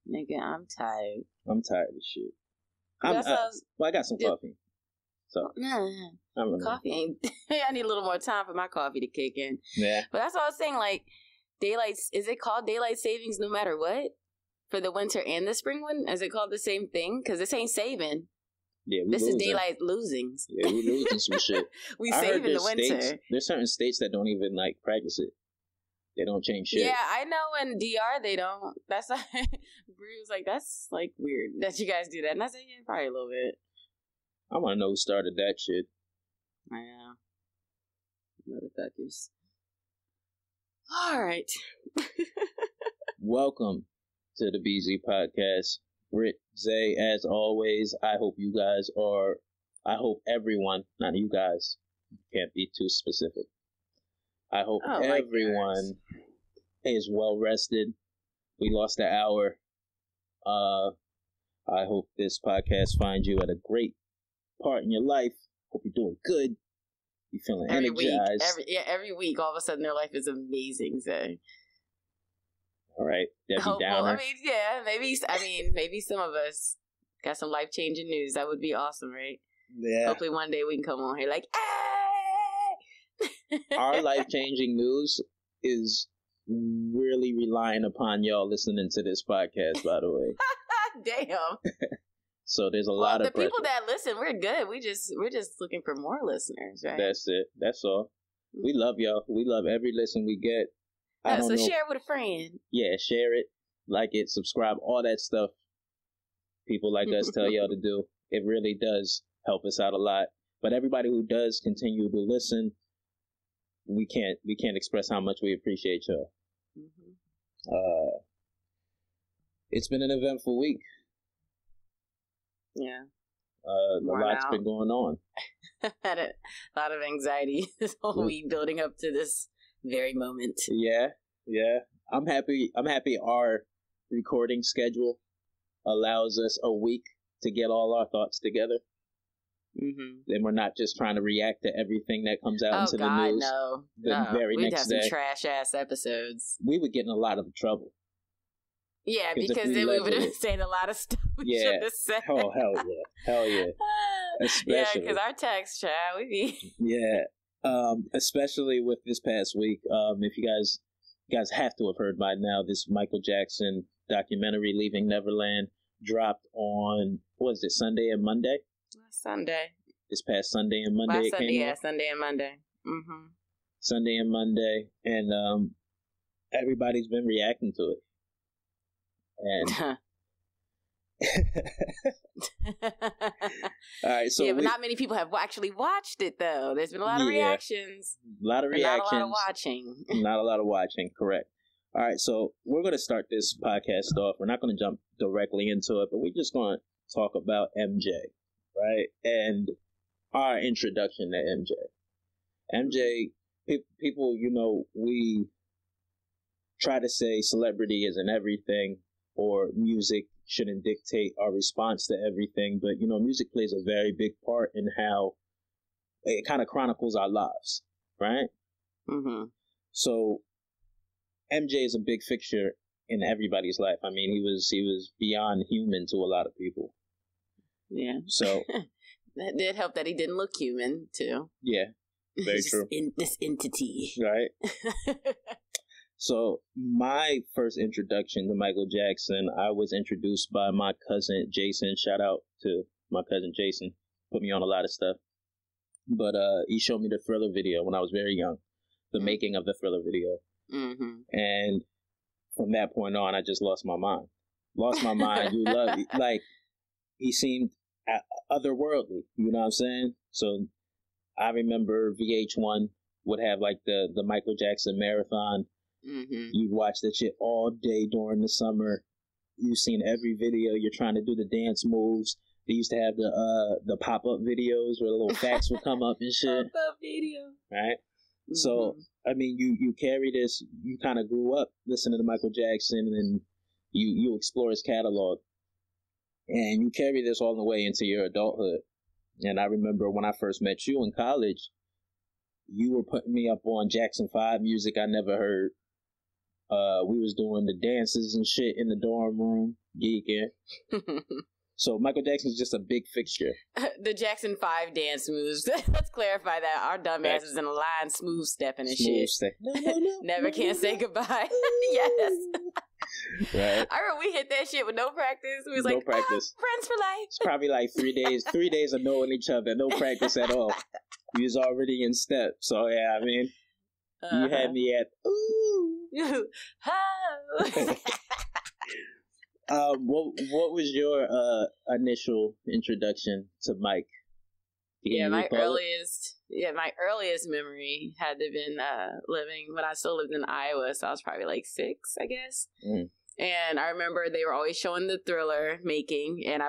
Nigga, I'm tired. I'm tired of shit. I got some coffee. So coffee ain't. I need a little more time for my coffee to kick in. Yeah. But that's what I was saying. Like, is it called daylight savings no matter what? For the winter and the spring one? Is it called the same thing? Because this ain't saving. Yeah, this is daylight losings. Yeah, we losing some shit. We save in the winter. There's certain states that don't even like practice it. They don't change shit. Yeah, I know in DR they don't. That's like, Bree was like, that's like weird that you guys do that. And I said, yeah, probably a little bit. I want to know who started that shit. I know. Motherfuckers. All right. Welcome to the BZ Podcast. Britt, Zai, as always, I hope everyone, not you guys, can't be too specific. I hope everyone is well rested. We lost an hour. I hope this podcast finds you at a great part in your life. Hope you're doing good. You're feeling energized. Every week, all of a sudden, their life is amazing. So, all right, Debbie Downer. Well, maybe some of us got some life changing news. That would be awesome, right? Yeah. Hopefully, one day we can come on here like, hey! Our life changing news is really relying upon y'all listening to this podcast. By the way, damn. So there's a lot of the people that listen. We're good. We're just looking for more listeners, right? That's it. That's all. We love y'all. We love every listen we get. So share it with a friend. Yeah, share it, like it, subscribe, all that stuff. People like us tell y'all to do. It really does help us out a lot. But everybody who does continue to listen, we can't express how much we appreciate y'all. Mm-hmm. It's been an eventful week. Yeah. A lot's been going on. Had a lot of anxiety this whole week building up to this very moment. Yeah. I'm happy our recording schedule allows us a week to get all our thoughts together. Mm-hmm. Then we're not just trying to react to everything that comes out into the news. We'd have some trash ass episodes. We would get in a lot of trouble. Yeah, because then we would have said a lot of stuff we shouldn't have said. Oh, hell yeah. Especially. Yeah, because our text, child, we be... Yeah, especially with this past week. If you guys have to have heard by now, this Michael Jackson documentary, Leaving Neverland, dropped on, what was it, Sunday and Monday? Sunday. This past Sunday and Monday. Sunday and Monday. Mm-hmm. Sunday and Monday. And everybody's been reacting to it. And all right, so but not many people have actually watched it though. There's been a lot of reactions. Not a lot of watching. Not a lot of watching, correct. All right, so we're going to start this podcast off. We're not going to jump directly into it, but we're just going to talk about MJ, right? And our introduction to MJ. MJ, people, we try to say celebrity isn't everything, or music shouldn't dictate our response to everything. But, music plays a very big part in how it kind of chronicles our lives, right? Mm-hmm. So MJ is a big fixture in everybody's life. I mean, he was beyond human to a lot of people. Yeah. So that did help that he didn't look human, too. Yeah, very true. This entity. Right. So my first introduction to Michael Jackson, I was introduced by my cousin Jason. Shout out to my cousin Jason. Put me on a lot of stuff. But he showed me the Thriller video when I was very young. The making of the Thriller video. Mm-hmm. And from that point on, I just lost my mind. Like, he seemed otherworldly. You know what I'm saying? So I remember VH1 would have like the Michael Jackson marathon. Mm-hmm. You'd watch that shit all day during the summer. You've seen every video. You're trying to do the dance moves. They used to have the pop-up videos where the little facts would come up and shit. Pop-up video. Right? Mm-hmm. So, I mean, you carry this. You kind of grew up listening to Michael Jackson, and you explore his catalog. And you carry this all the way into your adulthood. And I remember when I first met you in college, you were putting me up on Jackson 5 music I never heard. We was doing the dances and shit in the dorm room, geeking. So Michael Jackson's just a big fixture. The Jackson 5 dance moves. Let's clarify that. Our dumbass is in a line smooth stepping and shit. Never can say goodbye. Yes. Right. I remember we hit that shit with no practice. We was no practice. Friends for life. It's probably like 3 days of knowing each other. No practice at all. We was already in step. So yeah, I mean, you had me at ooh. What was your initial introduction to Mike? My earliest memory had to have been living when I still lived in Iowa, so I was probably like 6, I guess. And I remember they were always showing the Thriller making, and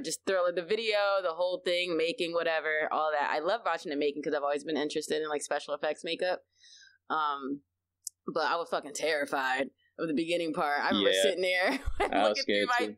just Thriller, the video, the whole thing, making, whatever, all that. I love watching the making because I've always been interested in like special effects makeup. But I was fucking terrified of the beginning part. I remember sitting there looking through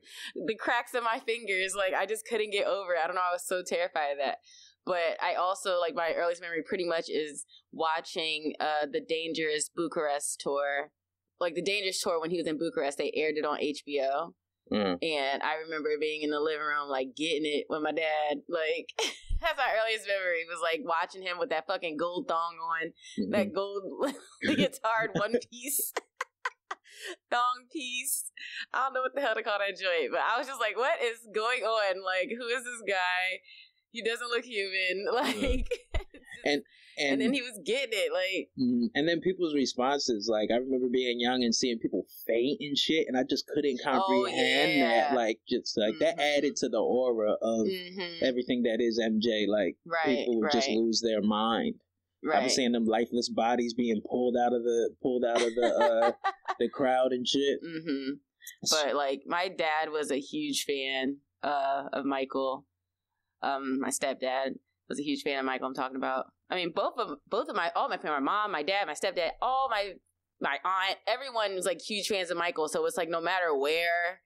the cracks of my fingers. Like, I just couldn't get over it. I don't know. I was so terrified of that. But I also, like, my earliest memory pretty much is watching the Dangerous Bucharest tour. Like, the Dangerous tour, when he was in Bucharest, they aired it on HBO. And I remember being in the living room, like, getting it with my dad. Like, that's my earliest memory. Was, like, watching him with that fucking gold thong on. That gold leotard one piece. Thong piece. I don't know what the hell to call that joint, but I was just like, what is going on? Like, who is this guy? He doesn't look human. Like, and then he was getting it, like. And then people's responses, like, I remember being young and seeing people faint and shit, and I just couldn't comprehend that. Like, just like that added to the aura of everything that is MJ. Like, people would just lose their mind. I was seeing them lifeless bodies being pulled out of the the crowd and shit. But like, my dad was a huge fan of Michael. My stepdad was a huge fan of Michael. I'm talking about. I mean, all my family, my mom, my dad, my stepdad, all my aunt, everyone was like huge fans of Michael. So it's like no matter where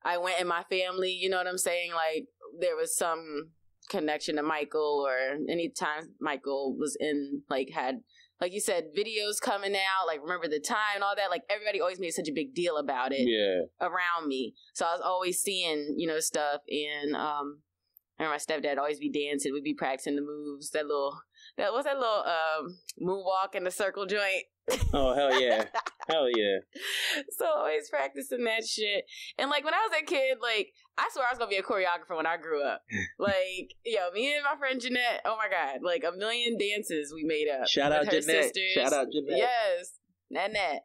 I went in my family, you know what I'm saying? Like, there was some connection to Michael, or anytime Michael was in, like, had, like you said, videos coming out, like Remember the Time and all that, like everybody always made such a big deal about it around me. So I was always seeing, you know, stuff. And I remember my stepdad always be dancing. We'd be practicing the moves. That little moonwalk in the circle joint. Oh, hell yeah. Hell yeah. So always practicing that shit. And like, when I was a kid, like, I swear I was gonna be a choreographer when I grew up. Like, me and my friend Jeanette, oh my God, like a million dances we made up. Shout out Jeanette. Shout out Jeanette. Yes. Nanette.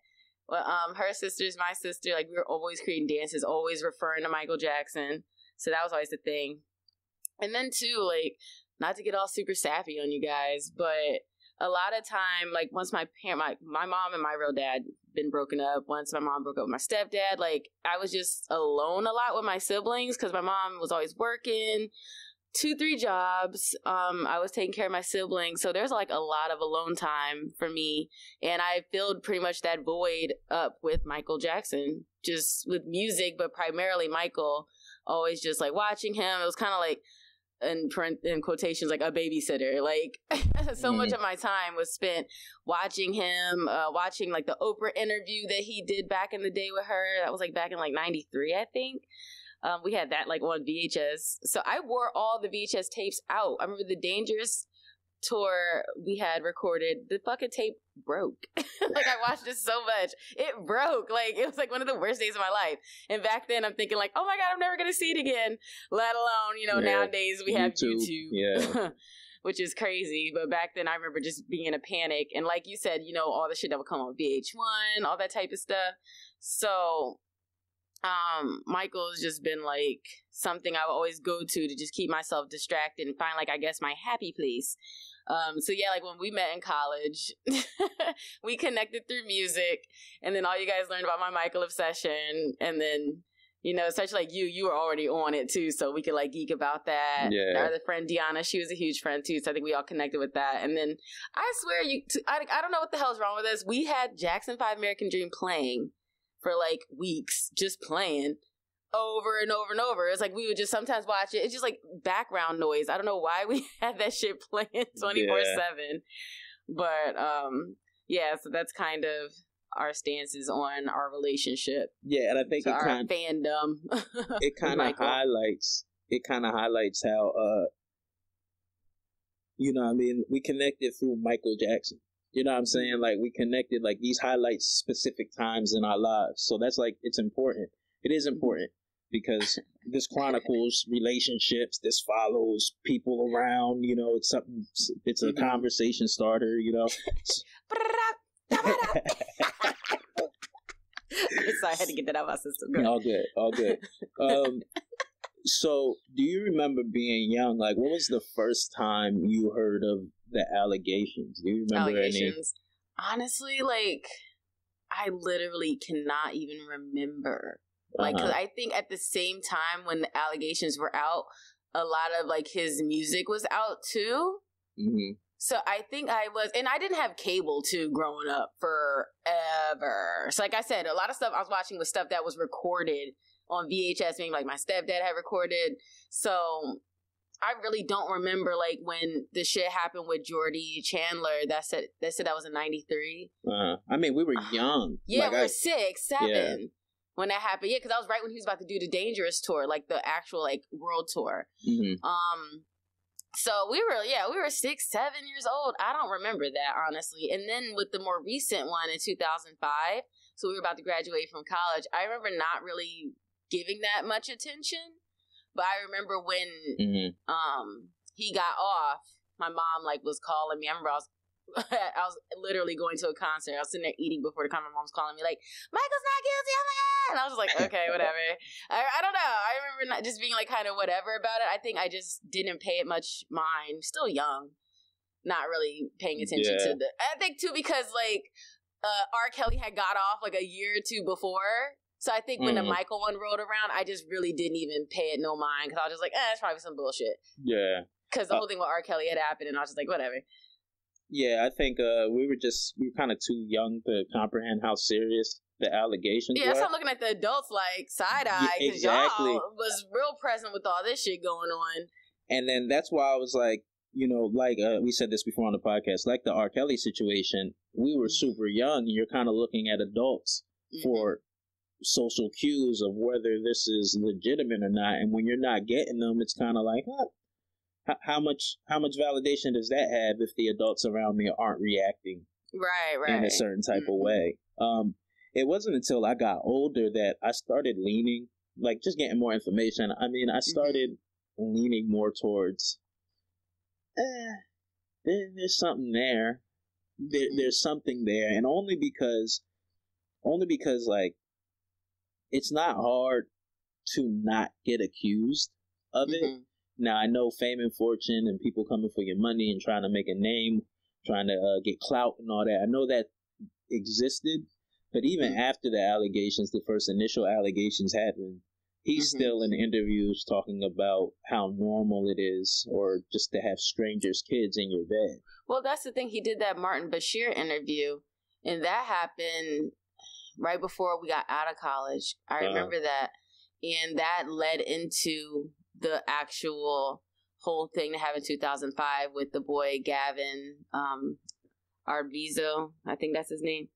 Well, her sisters, my sister, like, we were always creating dances, always referring to Michael Jackson. So that was always the thing. And then too, like, not to get all super sappy on you guys, but a lot of time, like, once my mom and my real dad been broken up, once my mom broke up with my stepdad, like, I was just alone a lot with my siblings because my mom was always working 2-3 jobs. I was taking care of my siblings, so there's like a lot of alone time for me, and I filled pretty much that void up with Michael Jackson, just with music, but primarily Michael. Always just like watching him. It was kind of like, in quotations, like a babysitter. Like, so much of my time was spent watching him, watching like the Oprah interview that he did back in the day with her. That was like back in like 93, I think. We had that like on VHS. So I wore all the VHS tapes out. I remember the Dangerous tour we had recorded. The fucking tape broke. Like, I watched it so much. It broke. Like, it was like one of the worst days of my life. And back then I'm thinking like, oh my God, I'm never going to see it again. Let alone, nowadays we have YouTube. Yeah. Which is crazy. But back then I remember just being in a panic. And like you said, all the shit that would come on VH1, all that type of stuff. So Michael's just been like something I would always go to just keep myself distracted and find, like, I guess, my happy place. So yeah, like when we met in college, we connected through music, and then all you guys learned about my Michael obsession, and then, such like you were already on it too, so we could like geek about that. Yeah. Our other friend Deanna, she was a huge friend too, so I think we all connected with that. And then I swear I don't know what the hell's wrong with us. We had Jackson 5 American Dream playing for like weeks, just playing over and over and over. It's like we would just sometimes watch it. It's just like background noise. I don't know why we had that shit playing 24/7. But yeah, so that's kind of our stances on our relationship. Yeah, and I think our fandom. It kind of highlights. It kind of highlights how you know what I mean, we connected through Michael Jackson. You know what I'm saying? Like, we connected, like, these highlights specific times in our lives. So that's, like, it's important. It is important because this chronicles relationships. This follows people around. You know, it's something. It's a conversation starter. You know. Sorry, I had to get that out of my system. All good. All good. So, do you remember being young? Like, what was the first time you heard of the allegations? Do you remember any? Honestly, like, I literally cannot even remember. Like, cause I think at the same time when the allegations were out, a lot of, like, his music was out, too. Mm-hmm. So I think I was, and I didn't have cable, too, growing up forever. So, like I said, a lot of stuff I was watching was stuff that was recorded on VHS, maybe, like, my stepdad had recorded. So I really don't remember, like, when the shit happened with Jordy Chandler. That said that was in 93. I mean, we were young. Yeah, like we were 6, 7 when that happened. Yeah, because that was right when he was about to do the Dangerous tour, like the actual, like, world tour. Mm-hmm. So we were 6, 7 years old. I don't remember that, honestly. And then with the more recent one in 2005, so we were about to graduate from college, I remember not really giving that much attention. But I remember when he got off, my mom, like, was calling me. I remember I was literally going to a concert. I was sitting there eating before the concert. My mom was calling me like, Michael's not guilty. Oh my God. And I was just like, okay, whatever. I don't know. I remember just being like kind of whatever about it. I think I just didn't pay it much mind. Still young. Not really paying attention to I think too because like R. Kelly had got off like a year or two before. So I think when the Michael one rolled around, I just really didn't even pay it no mind because I was just like, it's probably some bullshit. Yeah. Because the whole thing with R. Kelly had happened, and I was just like, whatever. Yeah, I think we were kind of too young to comprehend how serious the allegations were. Yeah, so I'm looking at the adults like side-eye because y'all was real present with all this shit going on. And then that's why I was like, you know, like we said this before on the podcast, like the R. Kelly situation, we were super young, and you're kind of looking at adults for social cues of whether this is legitimate or not. And when you're not getting them, it's kind of like, how much validation does that have if the adults around me aren't reacting right in a certain type of way? It wasn't until I got older that I started leaning, like just getting more information. I mean, I started leaning more towards there's something there. There's something there, and only because like it's not hard to not get accused of it. Now, I know fame and fortune and people coming for your money and trying to make a name, trying to get clout and all that. I know that existed, but even after the allegations, the first initial allegations happened, he's still in interviews talking about how normal it is or just to have strangers' kids in your bed. Well, that's the thing. He did that Martin Bashir interview, and that happened right before we got out of college. I remember that. And that led into the actual whole thing that happened in 2005 with the boy Gavin Arvizo. I think that's his name.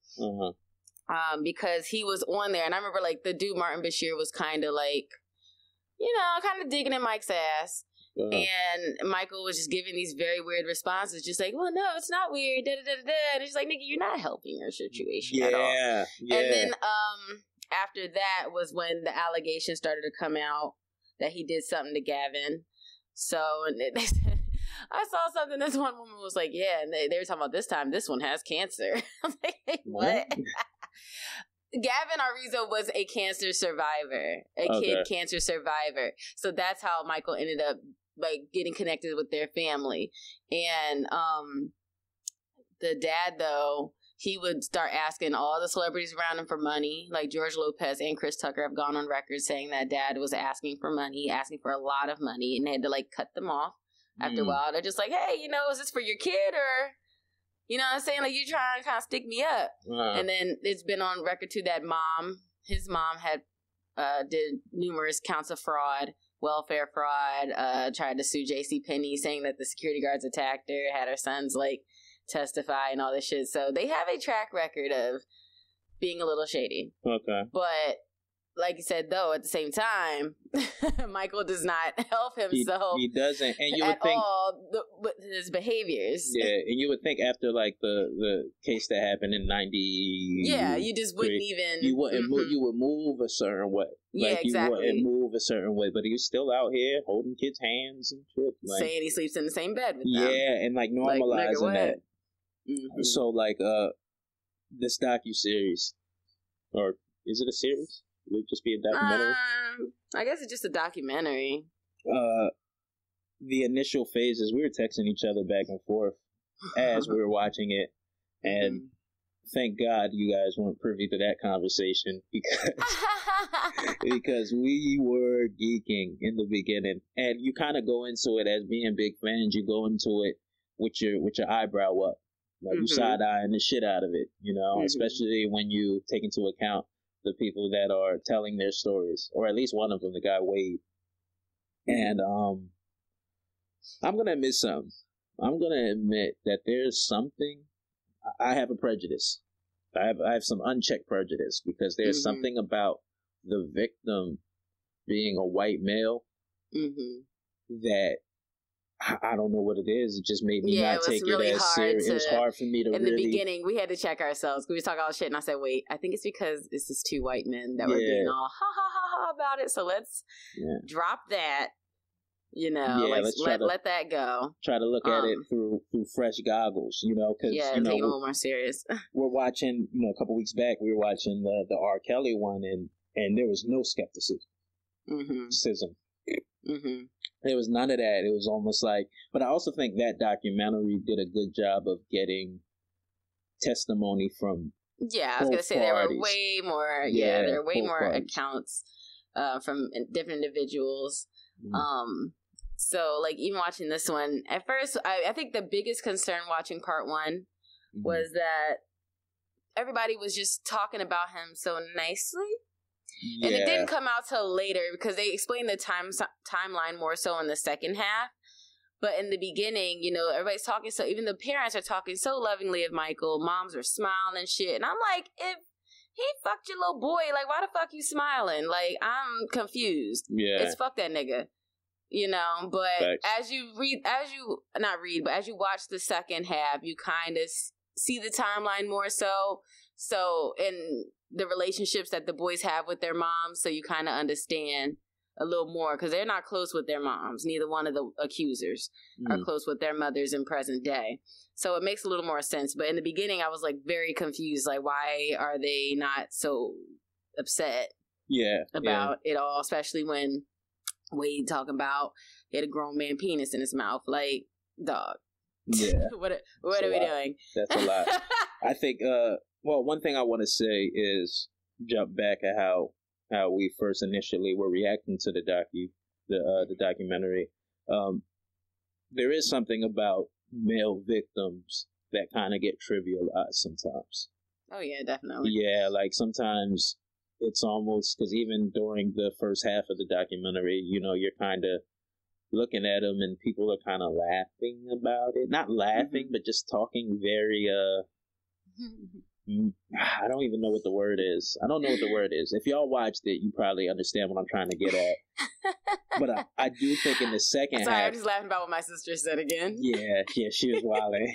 Because he was on there. And I remember, like, the dude Martin Bashir was kind of, like, you know, kind of digging in Mike's ass. And Michael was just giving these very weird responses, just like, well, no, it's not weird, da-da-da-da-da. And it's like, nigga, you're not helping your situation at all. Yeah. And then after that was when the allegations started to come out that he did something to Gavin. So I saw something, this one woman was like, yeah, and they were talking about this time, this one has cancer. I'm like, hey, what? Gavin Arvizo was a cancer survivor, kid cancer survivor. So that's how Michael ended up like getting connected with their family. And the dad, though, he would start asking all the celebrities around him for money. Like George Lopez and Chris Tucker have gone on record saying that dad was asking for money, asking for a lot of money, and they had to like cut them off after a while. They're just like, hey, you know, is this for your kid or... You know what I'm saying? Like, you trying to kind of stick me up. And then it's been on record, too, that his mom had did numerous counts of fraud, welfare fraud, tried to sue JCPenney, saying that the security guards attacked her, had her sons, like, testify and all this shit. So they have a track record of being a little shady. Okay. But like you said, though, at the same time, Michael does not help himself. He doesn't, and you would at think all with his behaviors. Yeah, and you would think after like the case that happened in '90. Yeah, you just wouldn't even. You wouldn't move. You would move a certain way. Yeah, exactly. You wouldn't move a certain way, but he was still out here holding kids' hands and shit. Like, saying he sleeps in the same bed with them. Yeah, and like normalizing that. Mm-hmm. So like this docuseries, or is it a series? Would it just be a documentary? I guess it's just a documentary. The initial phases, we were texting each other back and forth as we were watching it, and thank God you guys weren't privy to that conversation because we were geeking in the beginning, and you kind of go into it as being big fans. You go into it with your eyebrow up, like you side eyeing the shit out of it, you know, especially when you take into account the people that are telling their stories, or at least one of them, the guy Wade. And I'm gonna admit something. I'm gonna admit that there's something. I have a prejudice. I have some unchecked prejudice because there's something about the victim being a white male that I don't know what it is. It just made me not take really it as serious. It was hard for me to in the beginning, we had to check ourselves. We was talking all shit, and I said, wait, I think it's because it's just two white men that were being all ha ha ha ha about it. So let's drop that. You know, let that go. Try to look at it through fresh goggles, you know, because take it a little more serious. We're watching, you know, a couple weeks back, we were watching the R. Kelly one, and there was no skepticism. There was none of that. It was almost like, but I also think that documentary did a good job of getting testimony from. Yeah, I was gonna say there were way more. Yeah, there were way more accounts from different individuals. So like even watching this one at first, I think the biggest concern watching part one was that everybody was just talking about him so nicely. Yeah. And it didn't come out till later because they explained the timeline more so in the second half. But in the beginning, you know, everybody's talking so, even the parents are talking so lovingly of Michael. Moms are smiling and shit. And I'm like, if he fucked your little boy, like, why the fuck you smiling? Like, I'm confused. Yeah. It's fuck that nigga. You know, but as you watch the second half, you kind of see the timeline more so. So, in the relationships that the boys have with their moms, so you kind of understand a little more because they're not close with their moms. Neither one of the accusers are close with their mothers in present day. So it makes a little more sense. But in the beginning, I was like very confused. Like, why are they not so upset about it all? Especially when Wade talking about he had a grown man penis in his mouth. Like, dog. Yeah. what are we doing? That's a lot. I think, well, one thing I want to say is jump back at how we first initially were reacting to the documentary. There is something about male victims that kind of get trivialized sometimes. Oh yeah, definitely. Yeah, like sometimes it's almost because even during the first half of the documentary, you know, you're kind of looking at them and people are kind of laughing about it. Not laughing, but just talking very I don't even know what the word is. I don't know what the word is. If y'all watched it, you probably understand what I'm trying to get at. But I do think in the second half... I'm just laughing about what my sister said again. Yeah, she was wilding.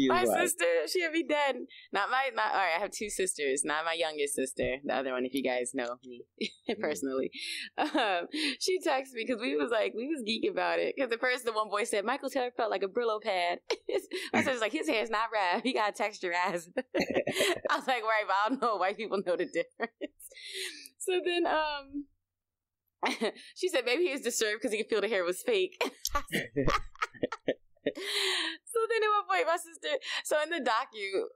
My sister, she'll be dead. All right, I have two sisters. Not my youngest sister. The other one, if you guys know me personally. She texted me because we was geeking about it. Because at first the one boy said, Michael Taylor felt like a Brillo pad. My sister's like, his hair's not wrapped. He got texturized. I was like, right, but I don't know. White people know the difference. So then, she said maybe he was disturbed because he could feel the hair was fake. So then at one point, my sister, so in the docu,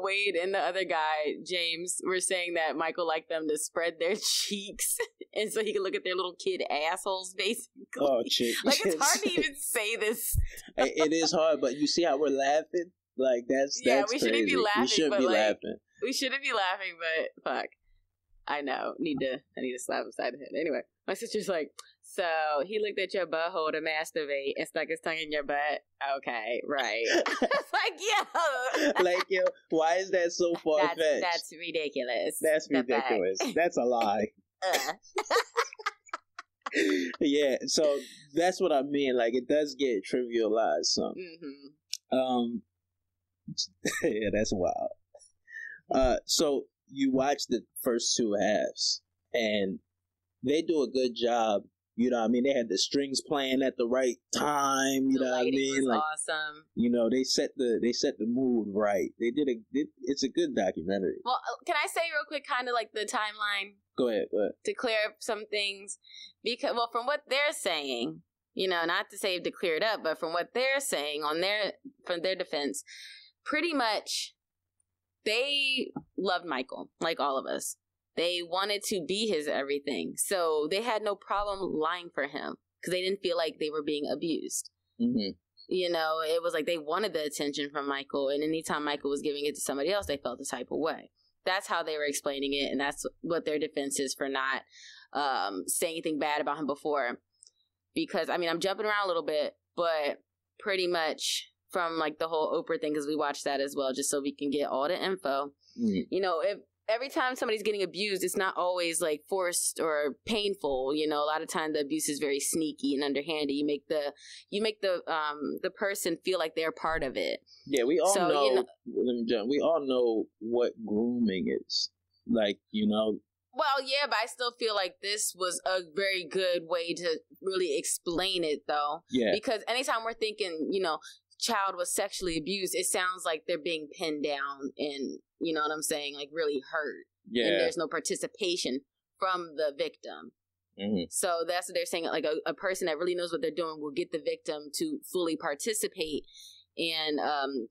Wade and the other guy, James, were saying that Michael liked them to spread their cheeks and so he could look at their little kid assholes, basically. Oh, shit. Like, it's hard to even say this. It is hard, but you see how we're laughing? Like, that's we shouldn't crazy. be laughing. We shouldn't be laughing. We shouldn't be laughing, but fuck. I know. I need to slap him side of the head. Anyway, my sister's like, so he looked at your butthole to masturbate and stuck his tongue in your butt. Okay, right. It's like, yo. Like, yo, why is that so far-fetched? That's ridiculous. That's ridiculous. That's a lie. Yeah, so that's what I mean. Like, it does get trivialized some. Yeah, that's wild. So you watch the first two halves, and they do a good job. You know what I mean? They had the strings playing at the right time. You know what I mean? Like, awesome. You know, they set the mood right. It's a good documentary. Well, can I say real quick, kind of like the timeline? Go ahead. To clear up some things, because from what they're saying, you know, not to say to clear it up, but from what they're saying from their defense, pretty much they loved Michael like all of us. They wanted to be his everything. So they had no problem lying for him because they didn't feel like they were being abused. Mm-hmm. You know, it was like they wanted the attention from Michael. And anytime Michael was giving it to somebody else, they felt the type of way. That's how they were explaining it. And that's what their defense is for not saying anything bad about him before. Because, I mean, I'm jumping around a little bit, but pretty much from like the whole Oprah thing, because we watched that as well, just so we can get all the info. Mm-hmm. You know, if every time somebody's getting abused, it's not always like forced or painful. You know, a lot of times the abuse is very sneaky and underhanded. You make the person feel like they're part of it. Yeah, we all know. We all know what grooming is. Like, you know. Well, yeah, but I still feel like this was a very good way to really explain it, though. Yeah. Because anytime we're thinking, you know, child was sexually abused, it sounds like they're being pinned down and, you know what I'm saying, like really hurt. Yeah. And there's no participation from the victim. Mm-hmm. So that's what they're saying. Like a person that really knows what they're doing will get the victim to fully participate and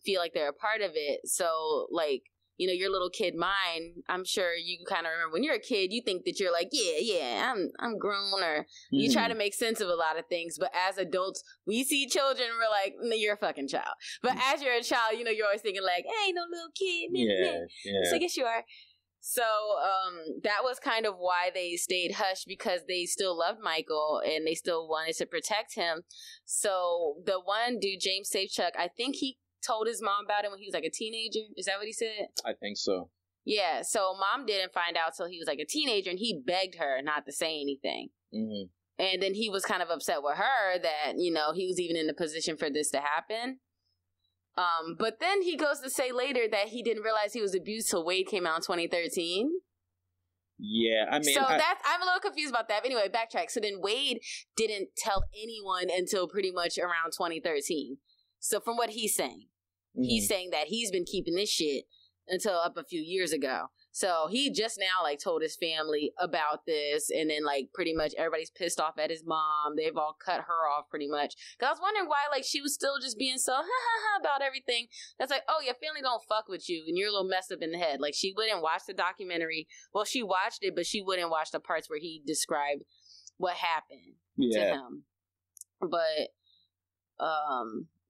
feel like they're a part of it. So, like, you know, your little kid mind, I'm sure you kind of remember when you're a kid, you think that you're like, yeah, I'm grown, or you try to make sense of a lot of things. But as adults, we see children, we're like, no, you're a fucking child. But as you're a child, you know, you're always thinking like, hey, no little kid. Yeah. So I guess you are. So that was kind of why they stayed hush, because they still loved Michael and they still wanted to protect him. So the one dude, James Safechuck, I think he told his mom about it when he was like a teenager. Is that what he said? I think so. Yeah, so mom didn't find out till he was like a teenager, and he begged her not to say anything. Mm-hmm. And then he was kind of upset with her that, you know, he was even in the position for this to happen. But then he goes to say later that he didn't realize he was abused till Wade came out in 2013. Yeah, I mean... So I'm a little confused about that. But anyway, backtrack. So then Wade didn't tell anyone until pretty much around 2013. So from what he's saying, he's saying that he's been keeping this shit until up a few years ago. So he just now like told his family about this, and then like pretty much everybody's pissed off at his mom. They've all cut her off pretty much. Cause I was wondering why like she was still just being so about everything. That's like, oh, your family don't fuck with you and you're a little messed up in the head. Like she wouldn't watch the documentary. Well, she watched it, but she wouldn't watch the parts where he described what happened to him. But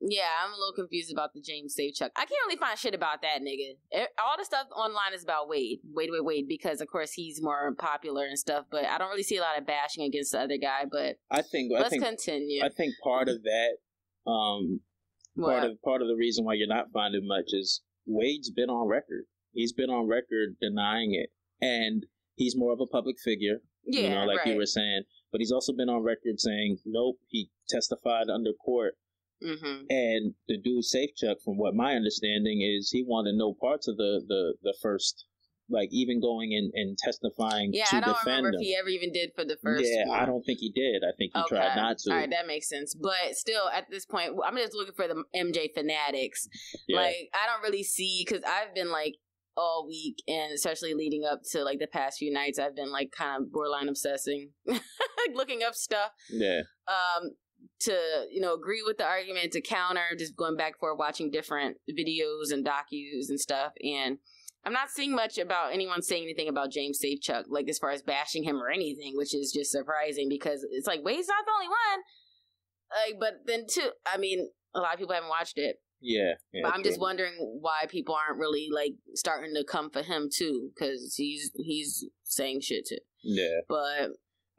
yeah, I'm a little confused about the James Safechuck. I can't really find shit about that nigga. All the stuff online is about Wade, because of course he's more popular and stuff. But I don't really see a lot of bashing against the other guy. But let's continue. I think part of that, part of the reason why you're not finding much is Wade's been on record. He's been on record denying it, and he's more of a public figure. Yeah, you know, like you were saying. But he's also been on record saying, nope, he testified under court. Mm-hmm. And the dude Safechuck, from what my understanding is, he wanted no parts of the first, like even going and testifying to defend him. Yeah, I don't remember if he ever even did for the first one. I don't think he did. I think he tried not to. All right, that makes sense. But still, at this point, I'm just looking for the MJ fanatics. Yeah. Like, I don't really see, because I've been like, all week, and especially leading up to like the past few nights, I've been like kind of borderline obsessing, looking up stuff. Yeah. To, you know, agree with the argument, to counter, just going back for watching different videos and docus and stuff. And I'm not seeing much about anyone saying anything about James Safechuck, like as far as bashing him or anything, which is just surprising, because it's like, Wade's not the only one. Like, but then too, I mean, a lot of people haven't watched it. Yeah. But I'm just wondering why people aren't really like starting to come for him too, because he's saying shit too. Yeah. But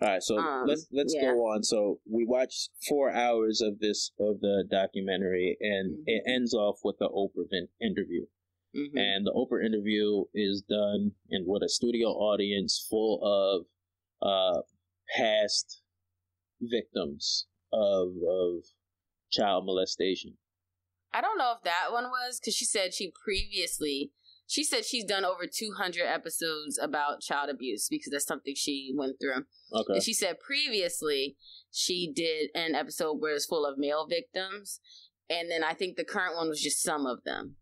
all right, so let's go on. So we watched 4 hours of the documentary, and it ends off with the Oprah interview. And the Oprah interview is done with a studio audience full of past victims of child molestation. I don't know if that one was, because she said she's done over 200 episodes about child abuse, because that's something she went through. Okay. And she said previously she did an episode where it's full of male victims, and then I think the current one was just some of them.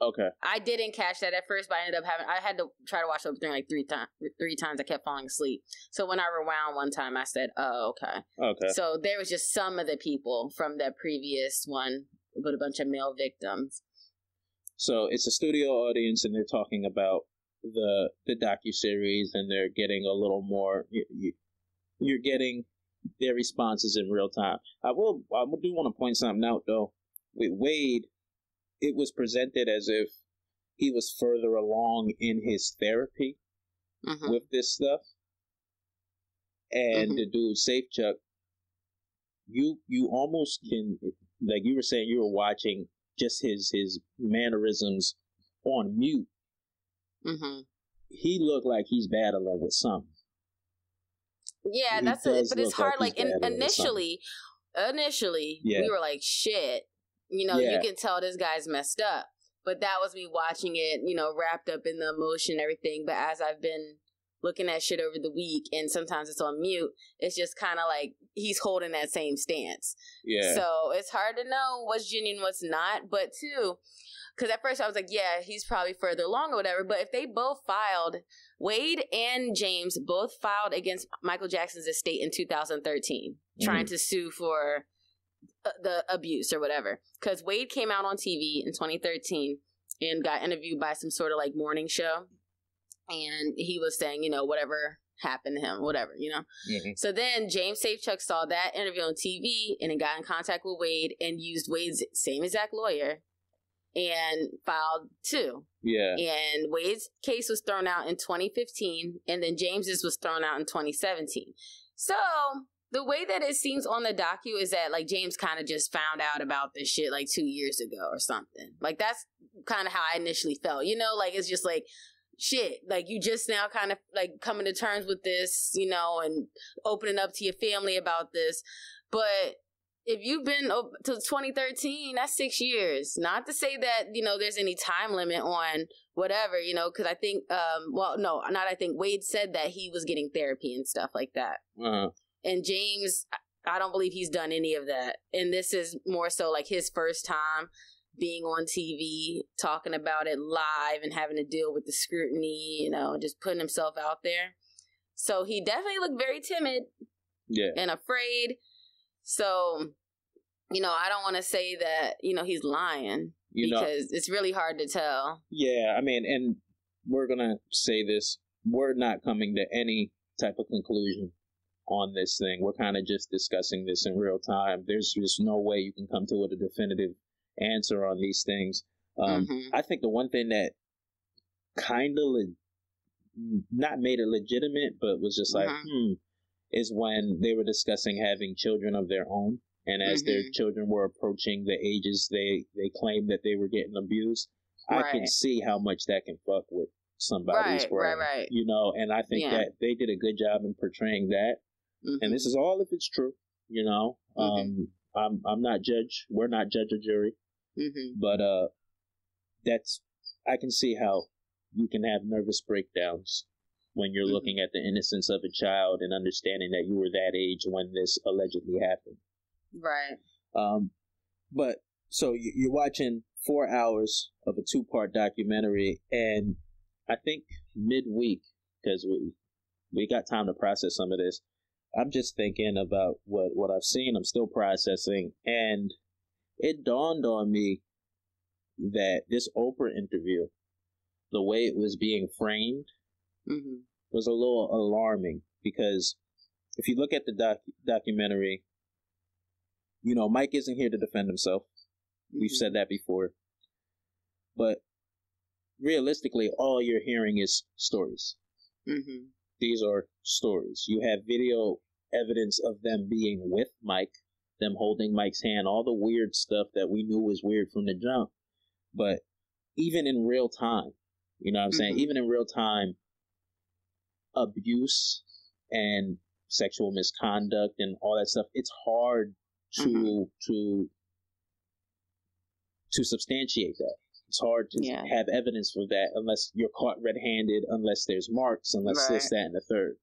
Okay. I didn't catch that at first, but I had to try to watch the thing like three times. I kept falling asleep. So when I rewound one time, I said, oh, okay. Okay. So there was just some of the people from that previous one with a bunch of male victims. So it's a studio audience, and they're talking about the docuseries, and they're getting a little more. You're getting their responses in real time. I do want to point something out though. With Wade, it was presented as if he was further along in his therapy with this stuff, and the dude Safechuck, you almost can, like you were saying, you were watching just his mannerisms on mute. He looked like he's battling with something. Yeah, that's it. But it's hard. Like initially, we were like, shit. You know, you can tell this guy's messed up. But that was me watching it, wrapped up in the emotion and everything. But as I've been looking at shit over the week, and sometimes it's on mute, it's just kind of like he's holding that same stance. Yeah. So it's hard to know what's genuine, what's not. But too, because at first I was like, yeah, he's probably further along or whatever. But if they both filed, Wade and James both filed against Michael Jackson's estate in 2013, trying to sue for the abuse or whatever, because Wade came out on TV in 2013 and got interviewed by some sort of like morning show, and he was saying, whatever happened to him, whatever, So then James Safechuck saw that interview on TV and then got in contact with Wade and used Wade's same exact lawyer and filed too. Yeah. And Wade's case was thrown out in 2015, and then James's was thrown out in 2017. So the way that it seems on the docu is that, like, James kind of just found out about this shit, like, 2 years ago or something. Like, that's kind of how I initially felt, Like, it's just, like, shit. Like, you just now kind of, like, coming to terms with this, and opening up to your family about this. But if you've been to 2013, that's 6 years. Not to say that, there's any time limit on whatever, because I think, Wade said that he was getting therapy and stuff like that. And James, I don't believe he's done any of that. And this is more so like his first time being on TV, talking about it live and having to deal with the scrutiny, just putting himself out there. So he definitely looked very timid and afraid. So, I don't want to say that, he's lying because it's really hard to tell. Yeah, I mean, and we're going to say this. We're not coming to any type of conclusion on this thing. We're kind of just discussing this in real time. There's just no way you can come to a definitive answer on these things. I think the one thing that kind of not made it legitimate, but was just like, is when they were discussing having children of their own. And as their children were approaching the ages they claimed that they were getting abused, I can see how much that can fuck with somebody's brain. Right. And I think that they did a good job in portraying that. And this is all if it's true, I'm not judge. We're not judge or jury. But I can see how you can have nervous breakdowns when you're looking at the innocence of a child and understanding that you were that age when this allegedly happened. Right. But so you're watching 4 hours of a 2-part documentary, and I think midweek, because we got time to process some of this, I'm just thinking about what I've seen. I'm still processing, and it dawned on me that this Oprah interview, the way it was being framed, was a little alarming, because if you look at the documentary, Mike isn't here to defend himself. We've said that before. But realistically, all you're hearing is stories. Mm-hmm. These are stories. You have video evidence of them being with Mike, them holding Mike's hand, all the weird stuff that we knew was weird from the jump. But even in real time, you know what I'm saying? Even in real time, abuse and sexual misconduct and all that stuff, it's hard to substantiate that. It's hard to have evidence for that unless you're caught red-handed, unless there's marks, unless this, that, and the third.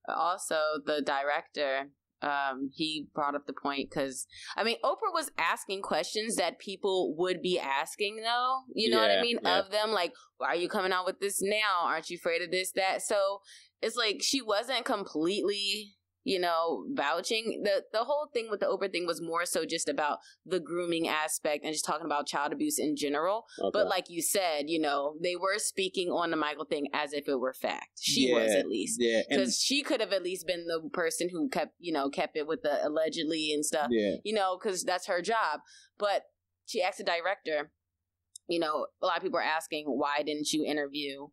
Also, the director, he brought up the point because, I mean, Oprah was asking questions that people would be asking, though. You know what I mean? Of them, like, why are you coming out with this now? Aren't you afraid of this, that? So it's like she wasn't completely, you know, vouching. The whole thing with the Oprah thing was more so just about the grooming aspect and just talking about child abuse in general. Okay. But like you said, you know, they were speaking on the Michael thing as if it were fact. She was, at least. Yeah. Because she could have at least been the person who kept it with the allegedly and stuff. Yeah. You know, because that's her job. But she asked the director, you know, a lot of people are asking, why didn't you interview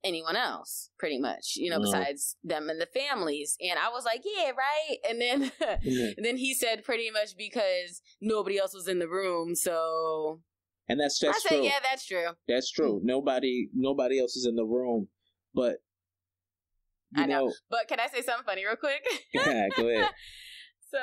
anyone else, pretty much, you know, besides them and the families. And I was like, yeah, right. And then and then he said pretty much because nobody else was in the room. So, and that's true. Yeah, that's true. That's true. Nobody else is in the room. But I know. But can I say something funny real quick? Yeah, go ahead. So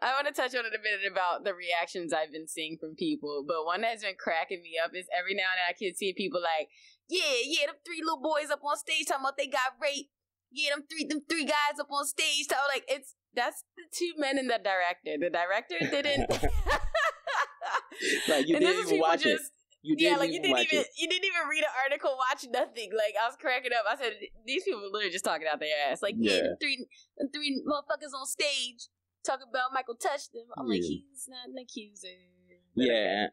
I want to touch on it a minute about the reactions I've been seeing from people. But one that's been cracking me up is every now and then I can see people like, yeah, them 3 little boys up on stage talking about they got raped. Yeah, them three guys up on stage talking like that's the 2 men and the director. The director didn't. Like you didn't even watch it. You didn't even read an article, watch nothing. Like I was cracking up. I said these people are literally just talking out their ass. Like them three motherfuckers on stage talking about Michael touched them. I'm like, he's not an accuser. Yeah.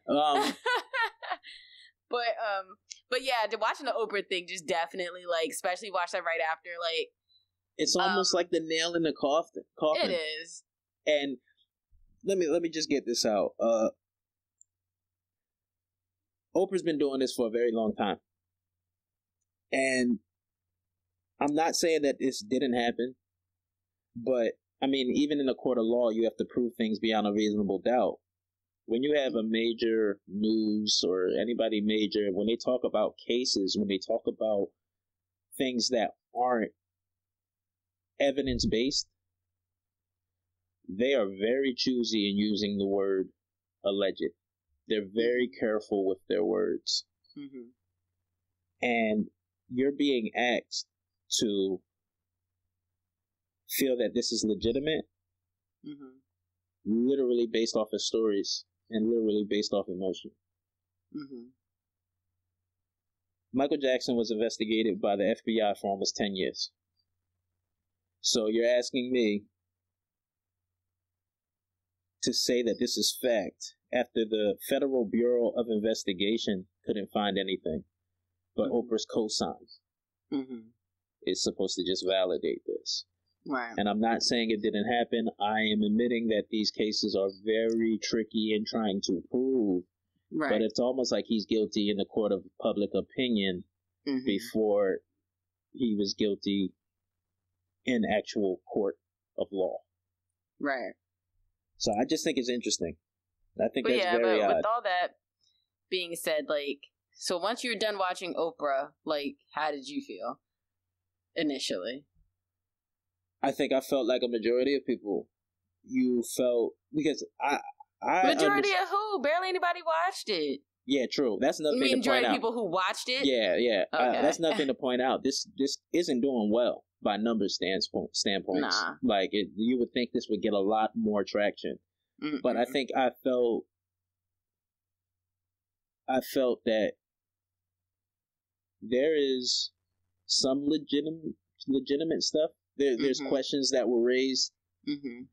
But yeah, watching the Oprah thing just definitely, like, especially watch that right after, like, it's almost like the nail in the coffin. It is. And let me just get this out. Oprah's been doing this for a very long time, and I'm not saying that this didn't happen, but I mean, even in a court of law, you have to prove things beyond a reasonable doubt. When you have a major news or anybody major, when they talk about cases, when they talk about things that aren't evidence-based, they are very choosy in using the word alleged. They're very careful with their words. Mm-hmm. And you're being asked to feel that this is legitimate, literally based off of stories. And literally based off emotion. Mm-hmm. Michael Jackson was investigated by the FBI for almost 10 years. So you're asking me to say that this is fact after the Federal Bureau of Investigation couldn't find anything, but Oprah's cosign is supposed to just validate this. Right. And I'm not saying it didn't happen. I am admitting that these cases are very tricky in trying to prove. Right. But it's almost like he's guilty in the court of public opinion before he was guilty in actual court of law. Right. So I just think it's interesting. I think that's very odd. With all that being said, like, so once you're done watching Oprah, like, how did you feel initially? I think I felt like a majority of people. You felt, because I majority of who? Barely anybody watched it. Yeah, true. That's nothing to point out. Majority of people who watched it? Yeah. Okay. That's nothing to point out. This isn't doing well by numbers standpoints. Nah. Like, you would think this would get a lot more traction. Mm-mm. But I think I felt that there is some legitimate stuff. There's questions that were raised. Mm-hmm.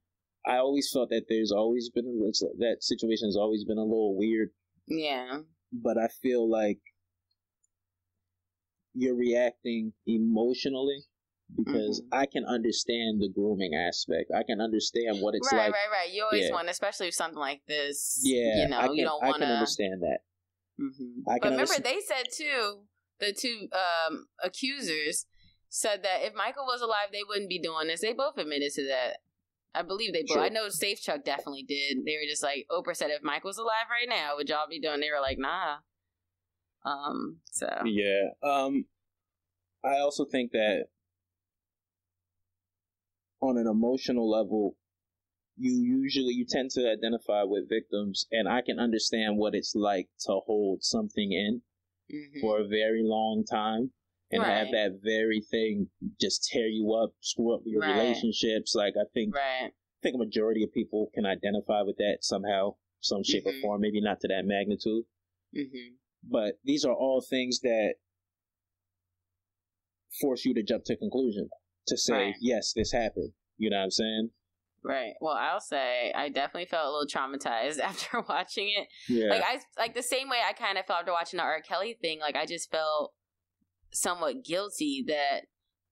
I always felt that that situation has always been a little weird. Yeah. But I feel like you're reacting emotionally because I can understand the grooming aspect. I can understand what it's like. Right. You always want, especially with something like this. Yeah, you know, you don't want to. I can understand that. But remember, they said too, the two accusers said that if Michael was alive, they wouldn't be doing this. They both admitted to that. I believe they both. Sure. I know Safe Chuck definitely did. They were just like, Oprah said, if Michael was alive right now, would y'all be doing? They were like, nah. So yeah. I also think that on an emotional level, you tend to identify with victims, and I can understand what it's like to hold something in for a very long time and have that very thing just tear you up, screw up your relationships. Like, I think a majority of people can identify with that somehow, some shape or form, maybe not to that magnitude. But these are all things that force you to jump to conclusion, to say, yes, this happened. You know what I'm saying? Right. Well, I'll say I definitely felt a little traumatized after watching it. Yeah. Like the same way I kind of felt after watching the R. Kelly thing. Like, I just felt somewhat guilty that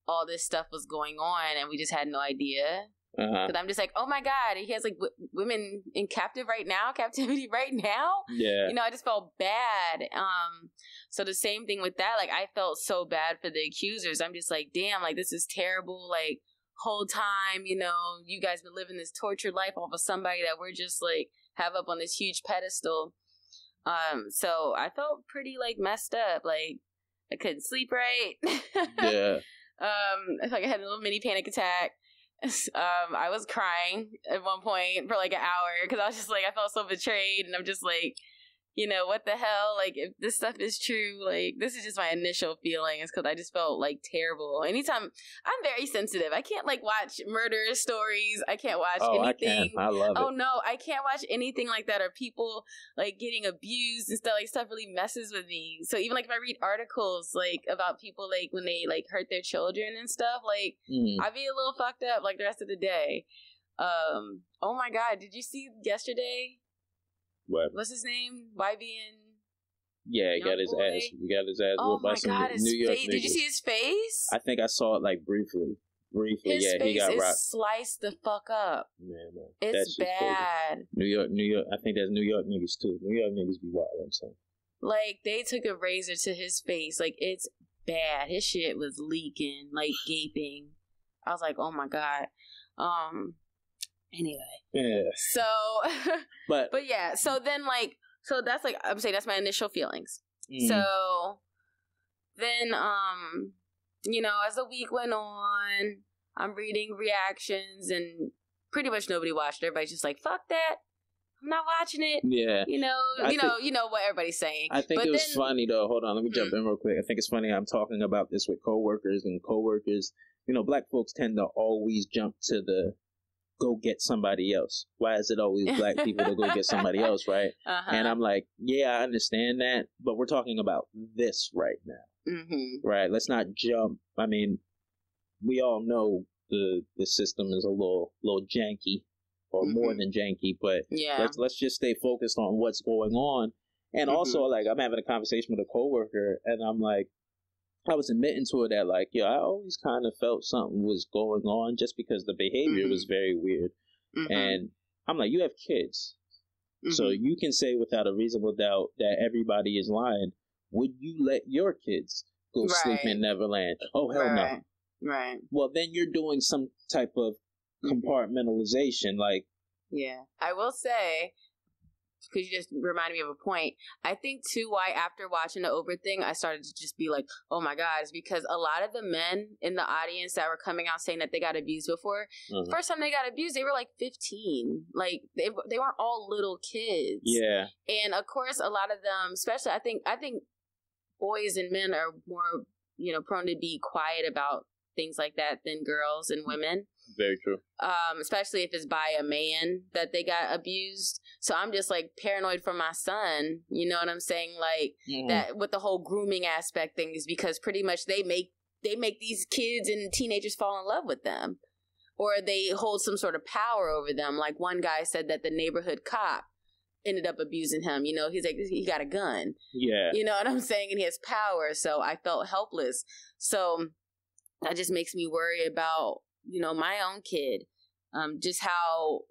all this stuff was going on and we just had no idea. Because I'm just like, oh my God, he has like women in captivity right now. Yeah. You know, I just felt bad. So the same thing with that, like, I felt so bad for the accusers. I'm just like, damn, like, this is terrible. Like, whole time, you know, you guys been living this tortured life off of somebody that we're just like have up on this huge pedestal. So I felt pretty like messed up. Like, I couldn't sleep right. Yeah. I felt like I had a little mini panic attack. I was crying at one point for like an hour because I was just like, I felt so betrayed, and I'm just like, you know, what the hell? Like, if this stuff is true, like, this is just my initial feelings because I just felt like terrible. Anytime, I'm very sensitive. I can't like watch murder stories. I can't watch anything. I love it. Oh no, I can't watch anything like that, or people like getting abused and stuff. Like, stuff really messes with me. So even like if I read articles like about people like when they like hurt their children and stuff, like I'd be a little fucked up like the rest of the day. Oh my God, did you see yesterday? What? What's his name? YB and he got his ass. He got his ass. Oh my God, his New York face! Did you see his face? I think I saw it like briefly. His face he got is rocked. sliced the fuck up. Man. It's bad. New York. I think that's New York niggas too. New York niggas be wild. I'm saying. Like, they took a razor to his face. Like, it's bad. His shit was leaking, like gaping. I was like, oh my God. Anyway. Yeah. So, but yeah. So then, like, so that's like, I'm saying that's my initial feelings. So then, you know, as the week went on, I'm reading reactions, and pretty much nobody watched it. Everybody's just like, fuck that. I'm not watching it. Yeah. You know what everybody's saying. I think it was funny though. Hold on, let me jump in real quick. I think it's funny. I'm talking about this with coworkers, you know, black folks tend to always jump to the go get somebody else. Why is it always black people to go get somebody else, right? And I'm like, yeah, I understand that, but we're talking about this right now. Right? Let's not jump. I mean, we all know the system is a little janky, or more than janky, but let's just stay focused on what's going on. And also, like, I'm having a conversation with a coworker, and I'm like, I was admitting to her that, like, I always kind of felt something was going on just because the behavior was very weird. And I'm like, you have kids. So you can say without a reasonable doubt that everybody is lying. Would you let your kids go sleep in Neverland? Oh, hell no. Right. Well, then you're doing some type of compartmentalization. Like, yeah. I will say, because you just reminded me of a point, I think too why after watching the Oprah thing I started to just be like, oh my God, is because a lot of the men in the audience that were coming out saying that they got abused before, first time they got abused they were like 15. Like, they weren't all little kids. Yeah. And of course a lot of them, especially I think boys and men are more, you know, prone to be quiet about things like that than girls and women. Very true. Especially if it's by a man that they got abused. So I'm just like paranoid for my son. You know what I'm saying? Like that with the whole grooming aspect thing is because pretty much they make these kids and teenagers fall in love with them, or they hold some sort of power over them. Like one guy said that the neighborhood cop ended up abusing him. You know, he's like, he got a gun. Yeah. You know what I'm saying? And he has power. So I felt helpless. So that just makes me worry about, my own kid. Just how,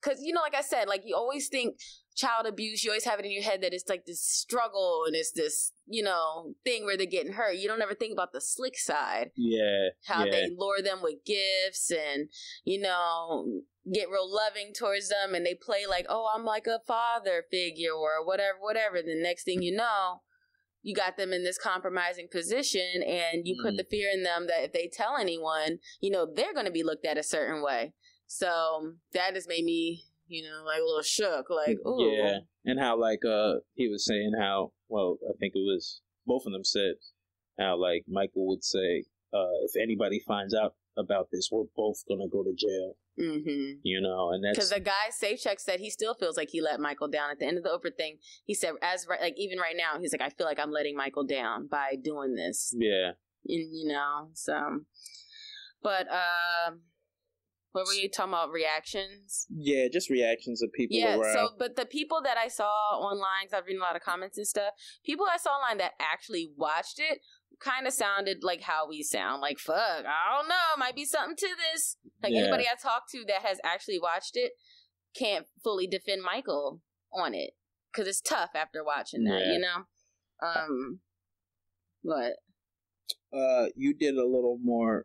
because, like I said, like, you always think child abuse, you always have it in your head that it's like this struggle and it's this, thing where they're getting hurt. You don't ever think about the slick side. Yeah. How they lure them with gifts and, get real loving towards them, and they play like, oh, I'm like a father figure or whatever. The next thing you know, you got them in this compromising position, and you put the fear in them that if they tell anyone, they're going to be looked at a certain way. So that just made me, like a little shook, like, ooh. Yeah. And how, like, he was saying how, well, I think it was, both of them said how, like, Michael would say, if anybody finds out about this, we're both going to go to jail. Mm-hmm. And that's... Because the guy, SafeCheck, said he still feels like he let Michael down. At the end of the Oprah thing, he said, even right now, he's like, I feel like I'm letting Michael down by doing this. Yeah. So... But, what were you talking about? Reactions? Yeah, just reactions of people around. Yeah, so, but the people that I saw online, because I've read a lot of comments and stuff, people I saw online that actually watched it kind of sounded like how we sound. Like, fuck, I don't know, might be something to this. Like, anybody I talked to that has actually watched it can't fully defend Michael on it. Because it's tough after watching that, What? You did a little more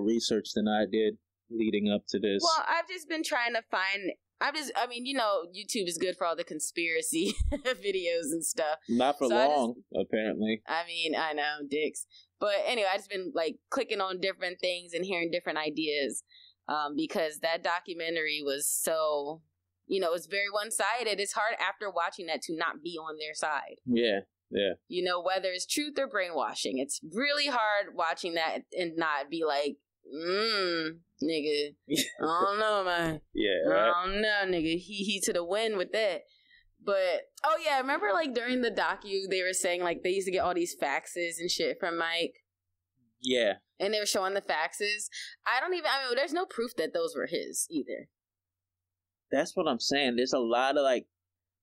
research than I did leading up to this. Well, I've just been trying to find. YouTube is good for all the conspiracy videos and stuff. Not for long, apparently. I mean, I know, dicks. But anyway, I've just been like clicking on different things and hearing different ideas, because that documentary was so, it's very one-sided. It's hard after watching that to not be on their side. Yeah. Yeah. Whether it's truth or brainwashing. It's really hard watching that and not be like, nigga, I don't know, man. Yeah, right? I don't know, nigga. He to the wind with that. But, oh yeah, remember like during the docu, they were saying like they used to get all these faxes and shit from Mike? Yeah. And they were showing the faxes. There's no proof that those were his either. That's what I'm saying. There's a lot of like,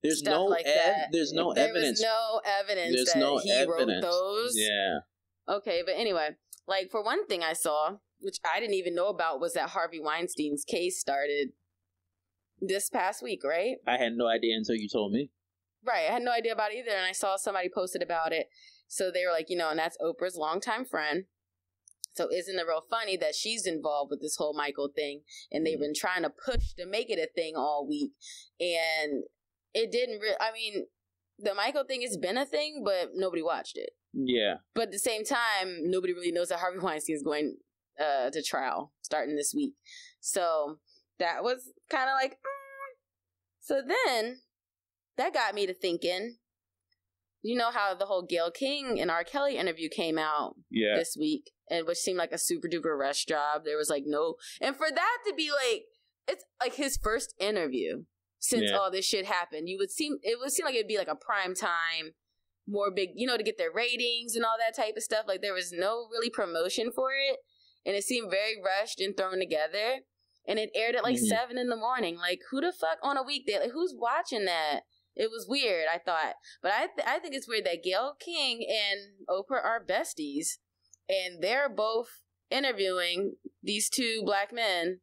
there's stuff no like that. There's no evidence. There's no evidence that he wrote those. Yeah. Okay, but anyway, like for one thing I saw, which I didn't even know about, was that Harvey Weinstein's case started this past week, right? I had no idea until you told me. Right, I had no idea about it either, and I saw somebody posted about it. So they were like, and that's Oprah's longtime friend. So isn't it real funny that she's involved with this whole Michael thing, and they've been trying to push to make it a thing all week, and it didn't the Michael thing has been a thing, but nobody watched it. Yeah. But at the same time, nobody really knows that Harvey Weinstein is going to trial starting this week. So that was kind of like, So then that got me to thinking, how the whole Gayle King and R. Kelly interview came out this week, and which seemed like a super duper rush job. There was like and for that to be like, it's like his first interview since all this shit happened. It would seem like it'd be like a prime time, more big, to get their ratings and all that type of stuff. Like there was no really promotion for it. And it seemed very rushed and thrown together. And it aired at like 7 a.m. Like, who the fuck on a weekday? Like, who's watching that? It was weird, I thought. But I think it's weird that Gayle King and Oprah are besties. And they're both interviewing these two black men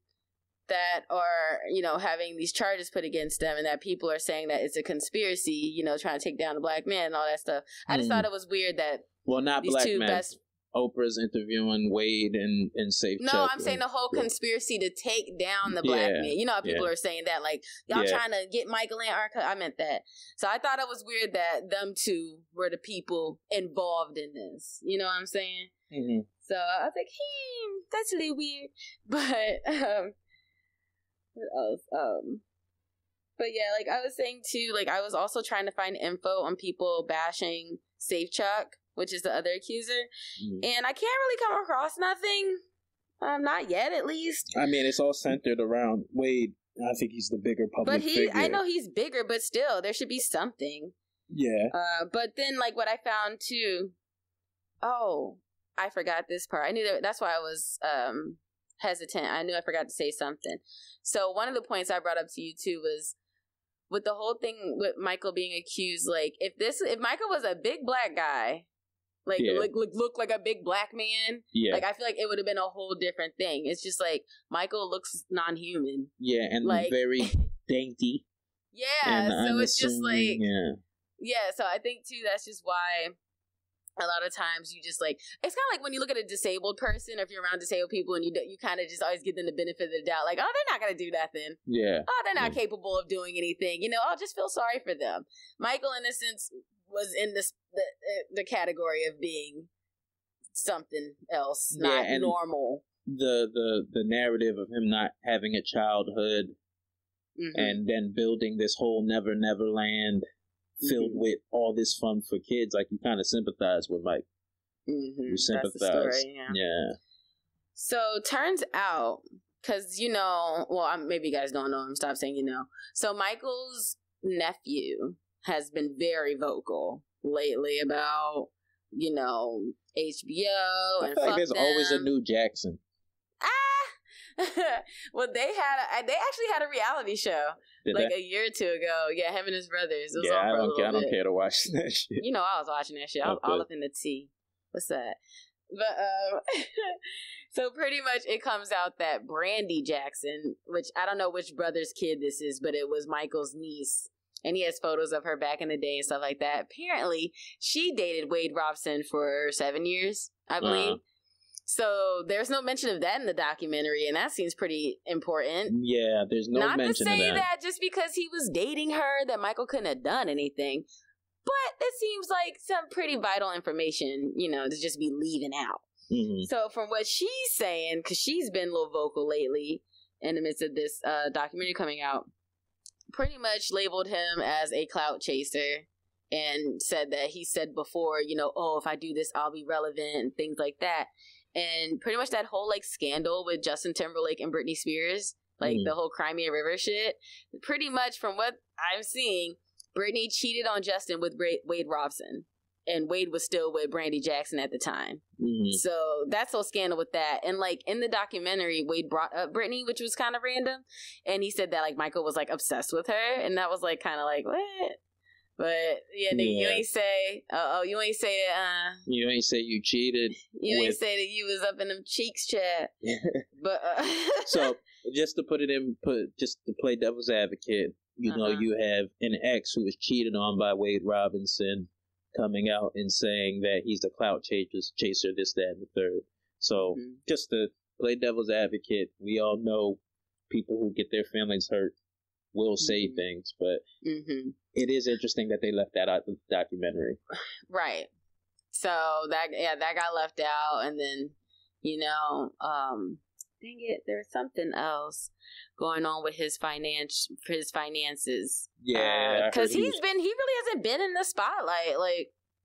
that are, having these charges put against them. And that people are saying that it's a conspiracy, trying to take down the black man and all that stuff. I just thought it was weird that not these black two men. Oprah's interviewing Wade and SafeCheck. No, I'm saying the whole conspiracy to take down the black man. How people are saying that, like, y'all trying to get Michael and Arca. I meant that. So I thought it was weird that them two were the people involved in this. You know what I'm saying? Mm-hmm. So I was like, that's really weird. But, what else? But yeah, like I was saying too, like I was also trying to find info on people bashing SafeCheck, which is the other accuser. And I can't really come across nothing. Not yet, at least. I mean, it's all centered around Wade. I think he's the bigger public figure. I know he's bigger, but still, there should be something. Yeah. But then, like, what I found, too... Oh, I forgot this part. I knew that... That's why I was hesitant. I knew I forgot to say something. So, one of the points I brought up to you, too, was... With the whole thing with Michael being accused, like, if Michael was a big black guy... look like a big black man. Yeah. Like, I feel like it would have been a whole different thing. It's just like Michael looks non-human. Yeah, and like, very dainty. Yeah, so it's just like yeah. So I think too that's just why a lot of times you just like, it's kind of like when you look at a disabled person, or if you're around disabled people and you kind of just always give them the benefit of the doubt, like, oh, they're not going to do nothing. Yeah. Oh, they're not capable of doing anything. You know, I'll just feel sorry for them. Michael, in a sense, was in the category of being something else, not normal. The narrative of him not having a childhood and then building this whole Neverland filled with all this fun for kids, like, you kind of sympathize with Mike. You sympathize. That's the story, yeah. So turns out, because maybe you guys don't know him. Stop saying you know. So Michael's nephew has been very vocal lately about HBO and I feel like there's always a new Jackson. Well, they actually had a reality show a year or two ago. Yeah, him and his brothers. It was I don't care to watch that shit. You know, I was watching that shit. I was all up in the tea. What's that? But so pretty much it comes out that Brandy Jackson, which I don't know which brother's kid this is, but it was Michael's niece. And he has photos of her back in the day and stuff like that. Apparently, she dated Wade Robson for 7 years, I believe. So there's no mention of that in the documentary, and that seems pretty important. Yeah, there's no mention of that. Not to say that just because he was dating her that Michael couldn't have done anything, but it seems like some pretty vital information, to just be leaving out. So from what she's saying, because she's been a little vocal lately in the midst of this documentary coming out, pretty much labeled him as a clout chaser and said that he said before, if I do this, I'll be relevant and things like that. And pretty much that whole scandal with Justin Timberlake and Britney Spears, the whole Crimea River shit, pretty much from what I'm seeing, Britney cheated on Justin with Wade Robson, and Wade was still with Brandy Jackson at the time. So that's whole scandal with that. And in the documentary, Wade brought up Britney, which was kind of random, and he said that Michael was obsessed with her, and that was kind of what? But you ain't say, you ain't say you ain't say you cheated. You ain't say that you was up in them cheeks, chat. But so just to just to play devil's advocate, you have an ex who was cheated on by Wade Robinson coming out and saying that he's a clout chaser, this, that, and the third. So just to play devil's advocate, we all know people who get their feelings hurt will say things, but it is interesting that they left that out of the documentary. Right. So that got left out, and then dang it, there's something else going on with his finances. Yeah, because he really hasn't been in the spotlight,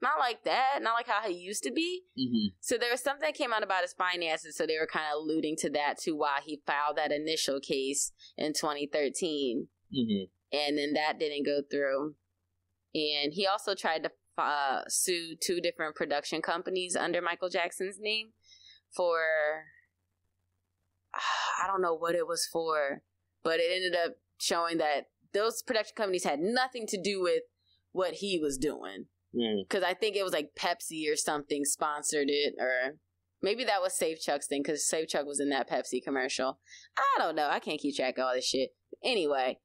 not like that, not like how he used to be. So there was something that came out about his finances, so they were kind of alluding to that too, why he filed that initial case in 2013. And then that didn't go through. And he also tried to sue 2 different production companies under Michael Jackson's name for, I don't know what it was for, but it ended up showing that those production companies had nothing to do with what he was doing. Because I think it was Pepsi or something sponsored it, or maybe that was Safe Chuck's thing, because Safe Chuck was in that Pepsi commercial. I don't know. I can't keep track of all this shit. Anyway,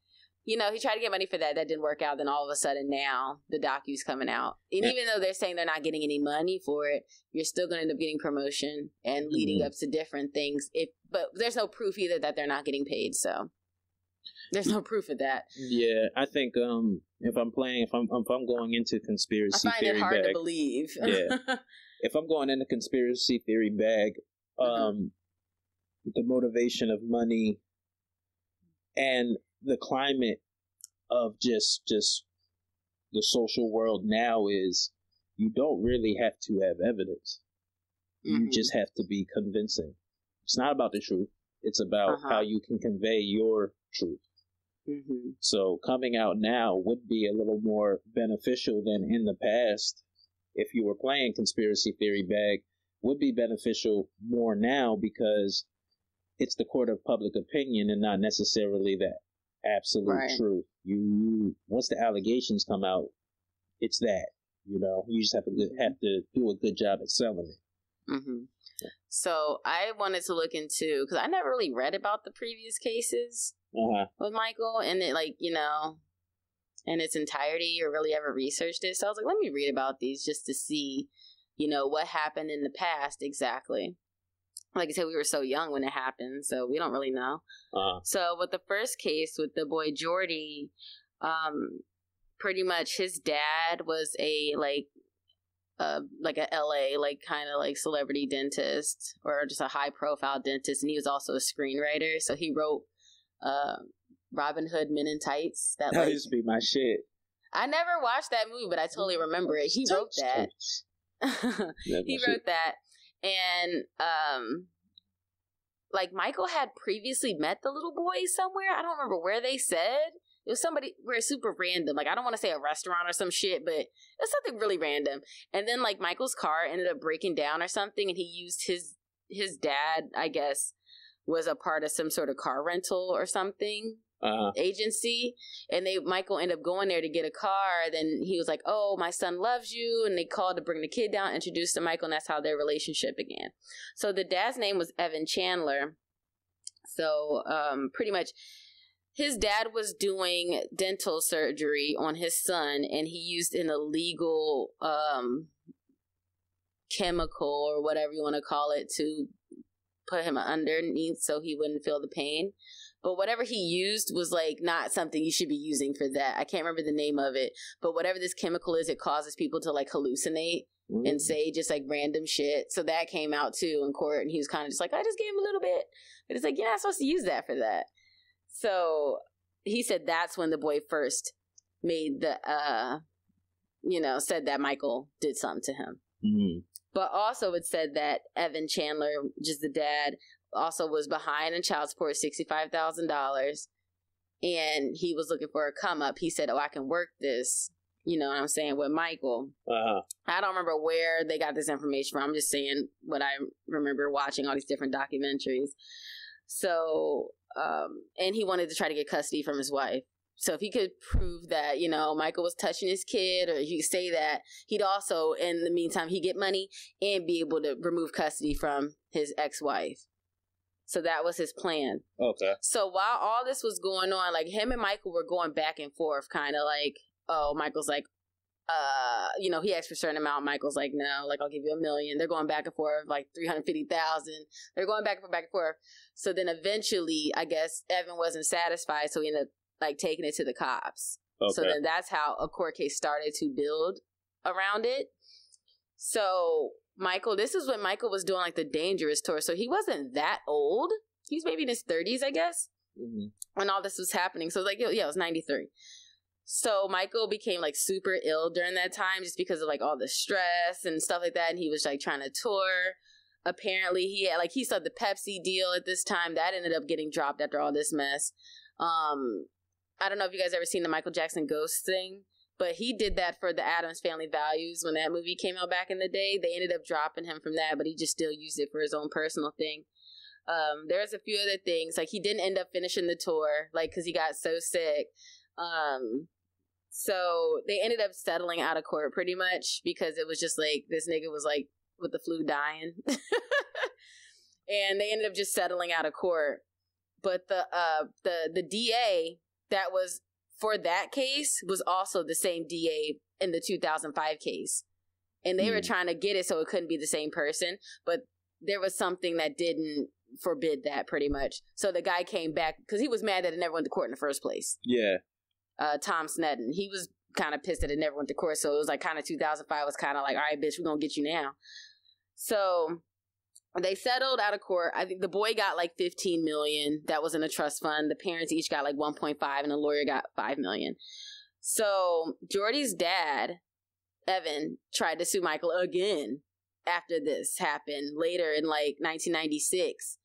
he tried to get money for that. That didn't work out. Then all of a sudden now the docu's coming out. And even though they're saying they're not getting any money for it, you're still going to end up getting promotion and leading up to different things. But there's no proof either that they're not getting paid. So there's no proof of that. Yeah, I think if I'm going into conspiracy theory, I find it hard to believe. Yeah, if I'm going into conspiracy theory bag, the motivation of money and the climate of just the social world now is, you don't really have to have evidence. You just have to be convincing. It's not about the truth. It's about how you can convey your truth. So coming out now would be a little more beneficial than in the past. If you were playing conspiracy theory bag, would be beneficial more now because it's the court of public opinion and not necessarily that absolute truth. Once the allegations come out, it's that. You know, you just have to do a good job at selling it. Mm-hmm. So I wanted to look into, because I never really read about the previous cases with Michael, and it, like, you know, in its entirety, or really ever researched it. So I was like, let me read about these just to see, you know, what happened in the past exactly. Like I said, we were so young when it happened, so we don't really know. So with the first case with the boy Jordy, pretty much his dad was a LA, like, kind of like celebrity dentist, or just a high profile dentist, and he was also a screenwriter. So he wrote Robin Hood Men in Tights. That used to be my shit. I never watched that movie, but I totally remember it. He wrote that. He wrote that. And like, Michael had previously met the little boy somewhere. I don't remember where they said. It was where super random. Like, I don't want to say a restaurant or some shit, but it's something really random. And then, like, Michael's car ended up breaking down or something, and he used his dad, I guess, was a part of some sort of car rental or something agency. And Michael ended up going there to get a car. Then he was like, "Oh, my son loves you," and they called to bring the kid down, introduced to Michael, and that's how their relationship began. So the dad's name was Evan Chandler. So pretty much, his dad was doing dental surgery on his son, and he used an illegal chemical, or whatever you want to call it, to put him underneath so he wouldn't feel the pain. But whatever he used was, like, not something you should be using for that. I can't remember the name of it. But whatever this chemical is, it causes people to, like, hallucinate and say just, like, random shit. So that came out, too, in court. And he was kind of just like, I just gave him a little bit. But it's like, you're not supposed to use that for that. So he said that's when the boy first made the, said that Michael did something to him. Mm-hmm. But also it said that Evan Chandler, just the dad, also was behind in child support, $65,000. And he was looking for a come up. He said, "Oh, I can work this," you know what I'm saying, with Michael. I don't remember where they got this information from. I'm just saying what I remember watching all these different documentaries. So, and he wanted to try to get custody from his wife. So if he could prove that, you know, Michael was touching his kid, or he could say that, he'd also, in the meantime, he'd get money and be able to remove custody from his ex-wife. So that was his plan. Okay. So while all this was going on, like, him and Michael were going back and forth, kind of like, oh, Michael's like, he asked for a certain amount. Michael's like, no, like, I'll give you $1 million. They're going back and forth, like $350,000. They're going back and forth. So then eventually, I guess Evan wasn't satisfied, so he ended up, like, taking it to the cops. Okay. So then that's how a court case started to build around it. So Michael, this is when Michael was doing, like, the Dangerous tour. So he wasn't that old. He was maybe in his 30s, I guess, when all this was happening. So, like, yeah, it was 93. So Michael became, like, super ill during that time just because of, like, all the stress and stuff like that. And he was, like, trying to tour. Apparently he had, like, he saw the Pepsi deal at this time. That ended up getting dropped after all this mess. I don't know if you guys ever seen the Michael Jackson Ghost thing, but he did that for the Addams Family Values when that movie came out back in the day. They ended up dropping him from that, but he just still used it for his own personal thing. There's a few other things. Like, he didn't end up finishing the tour, like, because he got so sick. So they ended up settling out of court pretty much because it was just like, this nigga was, like, with the flu dying. And they ended up just settling out of court. But the DA that was for that case was also the same DA in the 2005 case. And they were trying to get it so it couldn't be the same person. But there was something that didn't forbid that, pretty much. So the guy came back because he was mad that it never went to court in the first place. Yeah. Tom Sneddon. He was kind of pissed that it never went to court. So it was like kind of 2005 was kind of like, all right, bitch, we're going to get you now. So they settled out of court. I think the boy got like $15 million. That was in a trust fund. The parents each got like 1.5 and the lawyer got $5 million. So Jordy's dad, Evan, tried to sue Michael again after this happened later in like 1996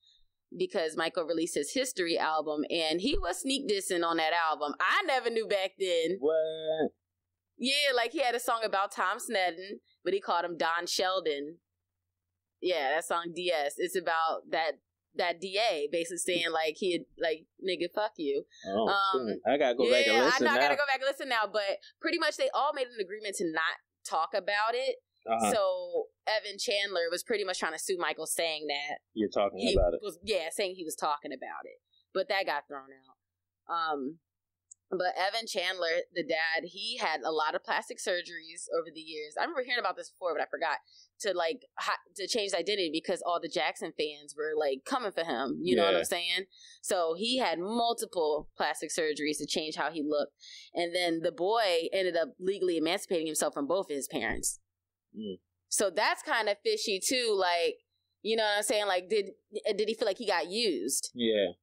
because Michael released his History album and he was sneak dissing on that album. I never knew back then. What? Yeah, like he had a song about Tom Sneddon, but he called him Don Sheldon. Yeah, that song DS. It's about that DA basically saying like he had, like, nigga, fuck you. Oh, I gotta go back and listen. I know, I gotta go back and listen now. But pretty much they all made an agreement to not talk about it. So Evan Chandler was pretty much trying to sue Michael, saying that you're talking about it. Saying he was talking about it, but that got thrown out. But Evan Chandler, the dad, he had a lot of plastic surgeries over the years. I remember hearing about this before, but I forgot, to change his identity because all the Jackson fans were like coming for him. You know what I'm saying? So he had multiple plastic surgeries to change how he looked. And then the boy ended up legally emancipating himself from both of his parents. So that's kind of fishy too. Like, you know what I'm saying? Like, did he feel like he got used? Yeah.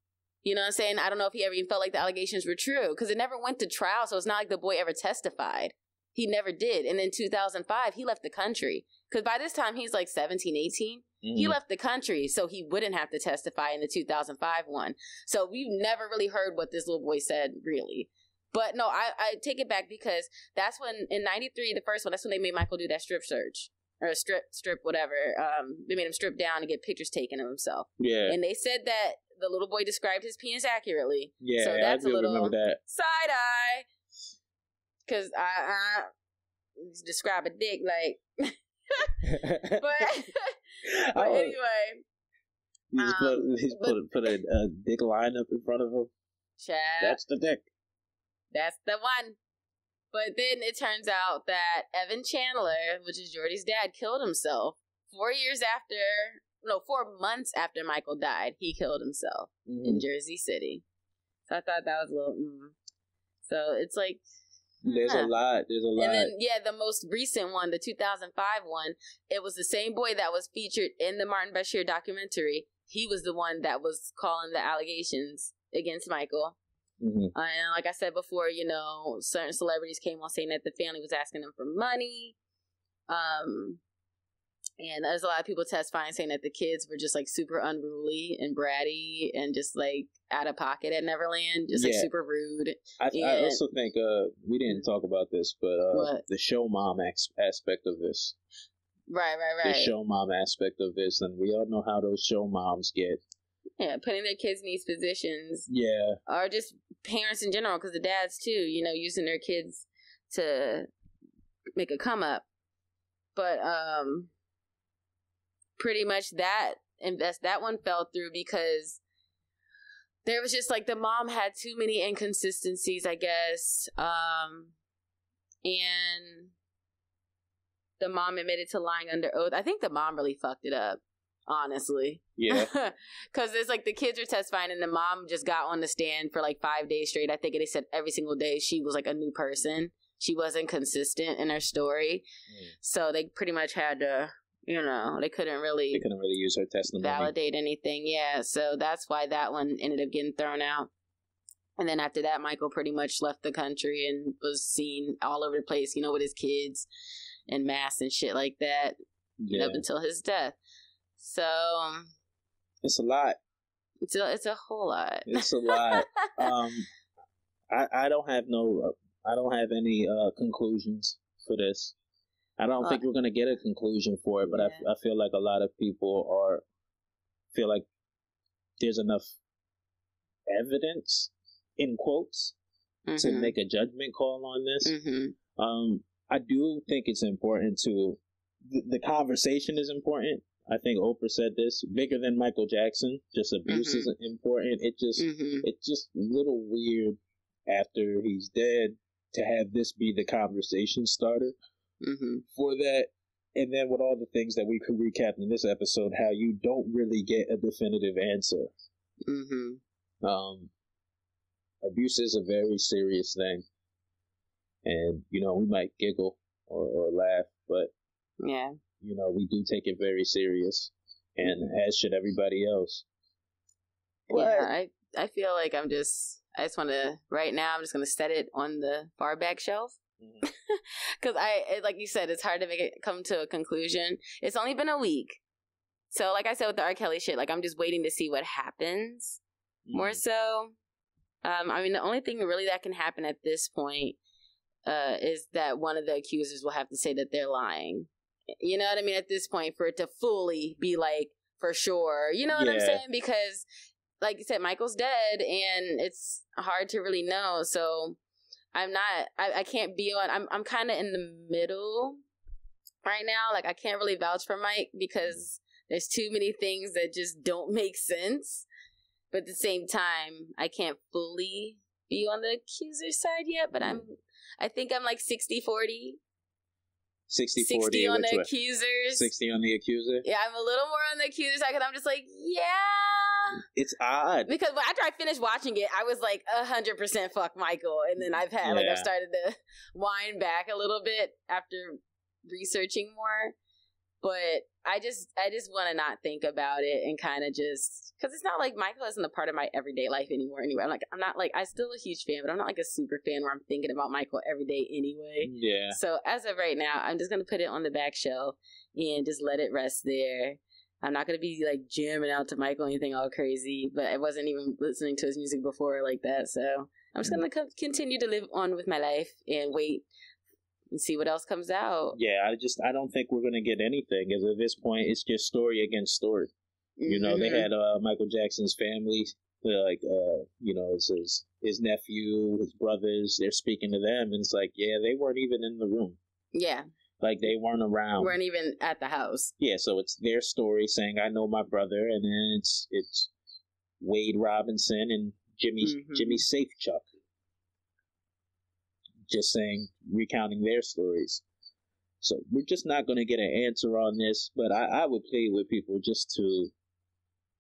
You know what I'm saying? I don't know if he ever even felt like the allegations were true because it never went to trial. So it's not like the boy ever testified. He never did. And in 2005, he left the country. Because by this time, he's like 17, 18. He left the country so he wouldn't have to testify in the 2005 one. So we've never really heard what this little boy said, really. But no, I take it back because that's when, in 93, the first one, that's when they made Michael do that strip search. Or strip, whatever. They made him strip down and get pictures taken of himself. Yeah. And they said that the little boy described his penis accurately. Yeah, so that's a little side eye. Because I describe a dick like... but anyway. He's put a dick line up in front of him. Chad. That's the dick. That's the one. But then it turns out that Evan Chandler, which is Jordy's dad, killed himself 4 months after Michael died. He killed himself in Jersey City. So I thought that was a little... So it's like... There's a lot. And then, the most recent one, the 2005 one, it was the same boy that was featured in the Martin Bashir documentary. He was the one that was calling the allegations against Michael. And like I said before, you know, certain celebrities came on saying that the family was asking them for money. And there's a lot of people testifying saying that the kids were just like super unruly and bratty and just like out of pocket at Neverland, just like super rude. I also think we didn't talk about this, but the show mom aspect of this. Right. The show mom aspect of this, and we all know how those show moms get. Yeah, putting their kids in these positions. Yeah. Or just parents in general, because the dads too, you know, using their kids to make a come up. But pretty much that one fell through because there was just like the mom had too many inconsistencies, I guess. And the mom admitted to lying under oath. I think the mom really fucked it up. Honestly. Yeah. Because it's like the kids were testifying and the mom just got on the stand for like 5 days straight. I think they said every single day she was like a new person. She wasn't consistent in her story. So they pretty much had to, you know, they couldn't really use her testimony. Validate anything. Yeah. So that's why that one ended up getting thrown out. And then after that, Michael pretty much left the country and was seen all over the place, you know, with his kids and masks and shit like that. Up until his death. So it's a lot. It's a whole lot. It's a lot. I don't have any conclusions for this. I don't think we're gonna get a conclusion for it, but I feel like a lot of people feel like there's enough evidence in quotes to make a judgment call on this. I do think it's important the conversation is important. I think Oprah said this, bigger than Michael Jackson, just abuse is important. It's just a little weird after he's dead to have this be the conversation starter for that. And then with all the things that we could recap in this episode, how you don't really get a definitive answer. Abuse is a very serious thing. And, you know, we might giggle or laugh, but you know, we do take it very serious, and as should everybody else. But I feel like I just want to, right now, I'm just going to set it on the far back shelf. Because like you said, it's hard to make it come to a conclusion. It's only been a week. So like I said with the R. Kelly shit, like I'm just waiting to see what happens more so. I mean, the only thing really that can happen at this point is that one of the accusers will have to say that they're lying. You know what I mean? At this point, for it to fully be like, for sure. You know what I'm saying? Because, like you said, Michael's dead, and it's hard to really know. So, I can't be on, I'm kind of in the middle right now. Like, I can't really vouch for Mike because there's too many things that just don't make sense. But at the same time, I can't fully be on the accuser side yet. But I think I'm like 60-40. 60 on the accusers. 60 on the accuser? Yeah, I'm a little more on the accuser side because I'm just like, yeah. It's odd. Because after I finished watching it, I was like 100% fuck Michael. And then I've started to wind back a little bit after researching more. But I just want to not think about it and kind of just, because it's not like Michael isn't a part of my everyday life anymore. Anyway, I'm still a huge fan, but I'm not like a super fan where I'm thinking about Michael every day anyway. Yeah. So as of right now, I'm just going to put it on the back shelf and just let it rest there. I'm not going to be like jamming out to Michael or anything all crazy, but I wasn't even listening to his music before like that. So I'm just going to continue to live on with my life and wait and see what else comes out. Yeah, I don't think we're going to get anything, because at this point, it's just story against story. Mm-hmm. You know, they had Michael Jackson's family, it's his nephew, his brothers, they're speaking to them, and it's like, yeah, they weren't even in the room. Yeah. Like, they weren't around. Weren't even at the house. Yeah, so it's their story saying, I know my brother, and then it's Wade Robinson and Jimmy Safechuck. Just saying, recounting their stories. So we're just not going to get an answer on this, but I would plead with people just to,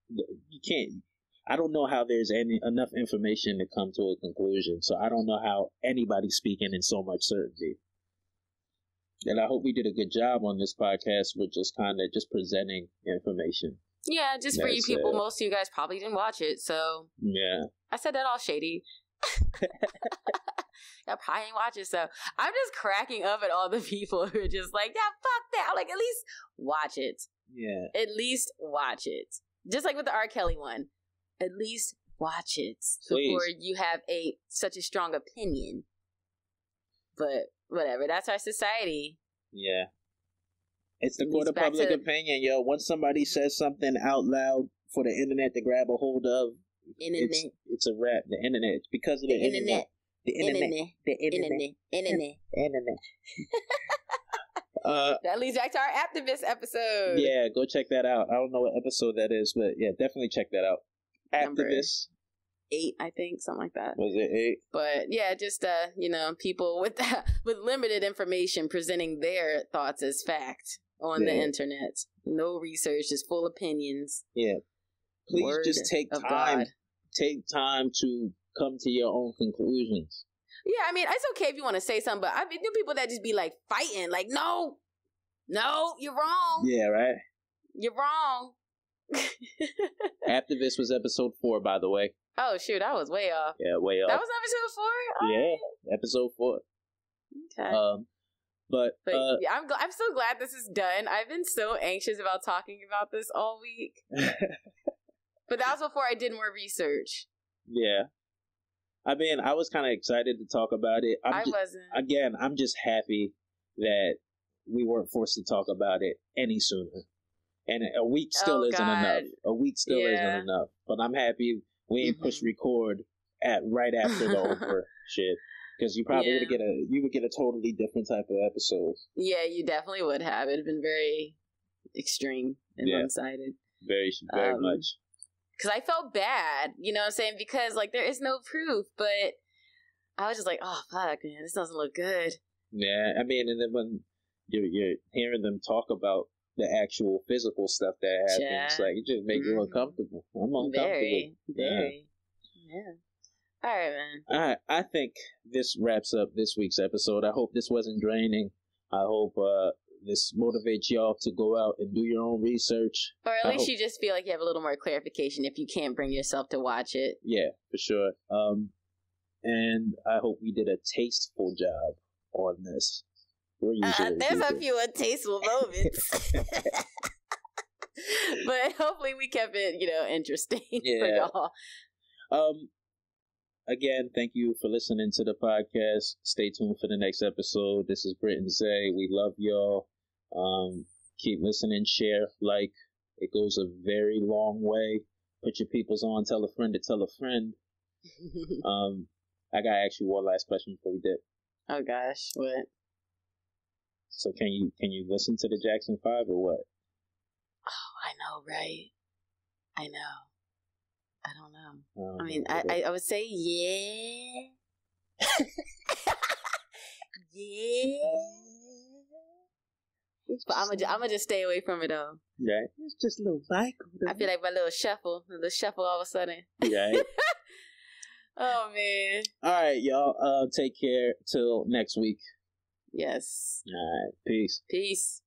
you can't, I don't know how there's enough information to come to a conclusion, so I don't know how anybody's speaking in so much certainty. And I hope we did a good job on this podcast with just kind of just presenting information. Yeah, just for you people, most of you guys probably didn't watch it, so. Yeah. I said that all shady. Y'all probably ain't watch it, so I'm just cracking up at all the people who are just like, yeah, fuck that. I'm like, at least watch it. Yeah. At least watch it. Just like with the R. Kelly one. At least watch it. Please. Before you have such a strong opinion. But whatever, that's our society. Yeah. It's the court of public opinion, yo. Once somebody says something out loud for the internet to grab a hold of, it's a wrap. The internet. It's because of the internet. The internet. That leads back to our activist episode. Yeah, go check that out. I don't know what episode that is, but yeah, definitely check that out. Activist. 8, I think, something like that. Was it 8? But yeah, just people with limited information presenting their thoughts as fact on the internet. No research, just full opinions. Yeah. Please just take time. Take time to come to your own conclusions. Yeah, I mean, it's okay if you want to say something, but I mean, there are people that just be like fighting, like, no, you're wrong. Yeah, right? You're wrong. Activist was episode 4, by the way. Oh, shoot, I was way off. Yeah, way off. That was episode 4? Yeah, episode 4. Okay. But yeah, I'm so glad this is done. I've been so anxious about talking about this all week. But that was before I did more research. Yeah. I mean, I was kind of excited to talk about it. I wasn't. Again, I'm just happy that we weren't forced to talk about it any sooner. And a week still isn't enough. A week still isn't enough. But I'm happy we ain't push record right after the Oprah shit. Because you probably would get a totally different type of episode. Yeah, you definitely would have. It'd been very extreme and one-sided. Very much. Because I felt bad, you know what I'm saying? Because, like, there is no proof, but I was just like, oh, fuck, man, this doesn't look good. Yeah, I mean, and then when you're hearing them talk about the actual physical stuff that happens, like, it just makes you uncomfortable. I'm uncomfortable. Very. Yeah. All right, man. All right, I think this wraps up this week's episode. I hope this wasn't draining. I hope this motivates y'all to go out and do your own research. Or at least you just feel like you have a little more clarification if you can't bring yourself to watch it. Yeah, for sure. And I hope we did a tasteful job on this. There's a few untasteful moments. But hopefully we kept it, interesting for y'all. Again, thank you for listening to the podcast. Stay tuned for the next episode. This is Britt and Zai. We love y'all. Keep listening, share, like. It goes a very long way. Put your peoples on. Tell a friend to tell a friend. I got to ask you one last question before we dip. Oh, gosh. What? So can you listen to the Jackson 5 or what? Oh, I know, right? I know. I don't know. Oh, I mean, I would say yeah. Yeah. But I'm gonna just stay away from it though. Right. It's just a little cycle. I feel like my little shuffle all of a sudden. Right. Oh man. All right, y'all. Take care till next week. Yes. All right. Peace. Peace.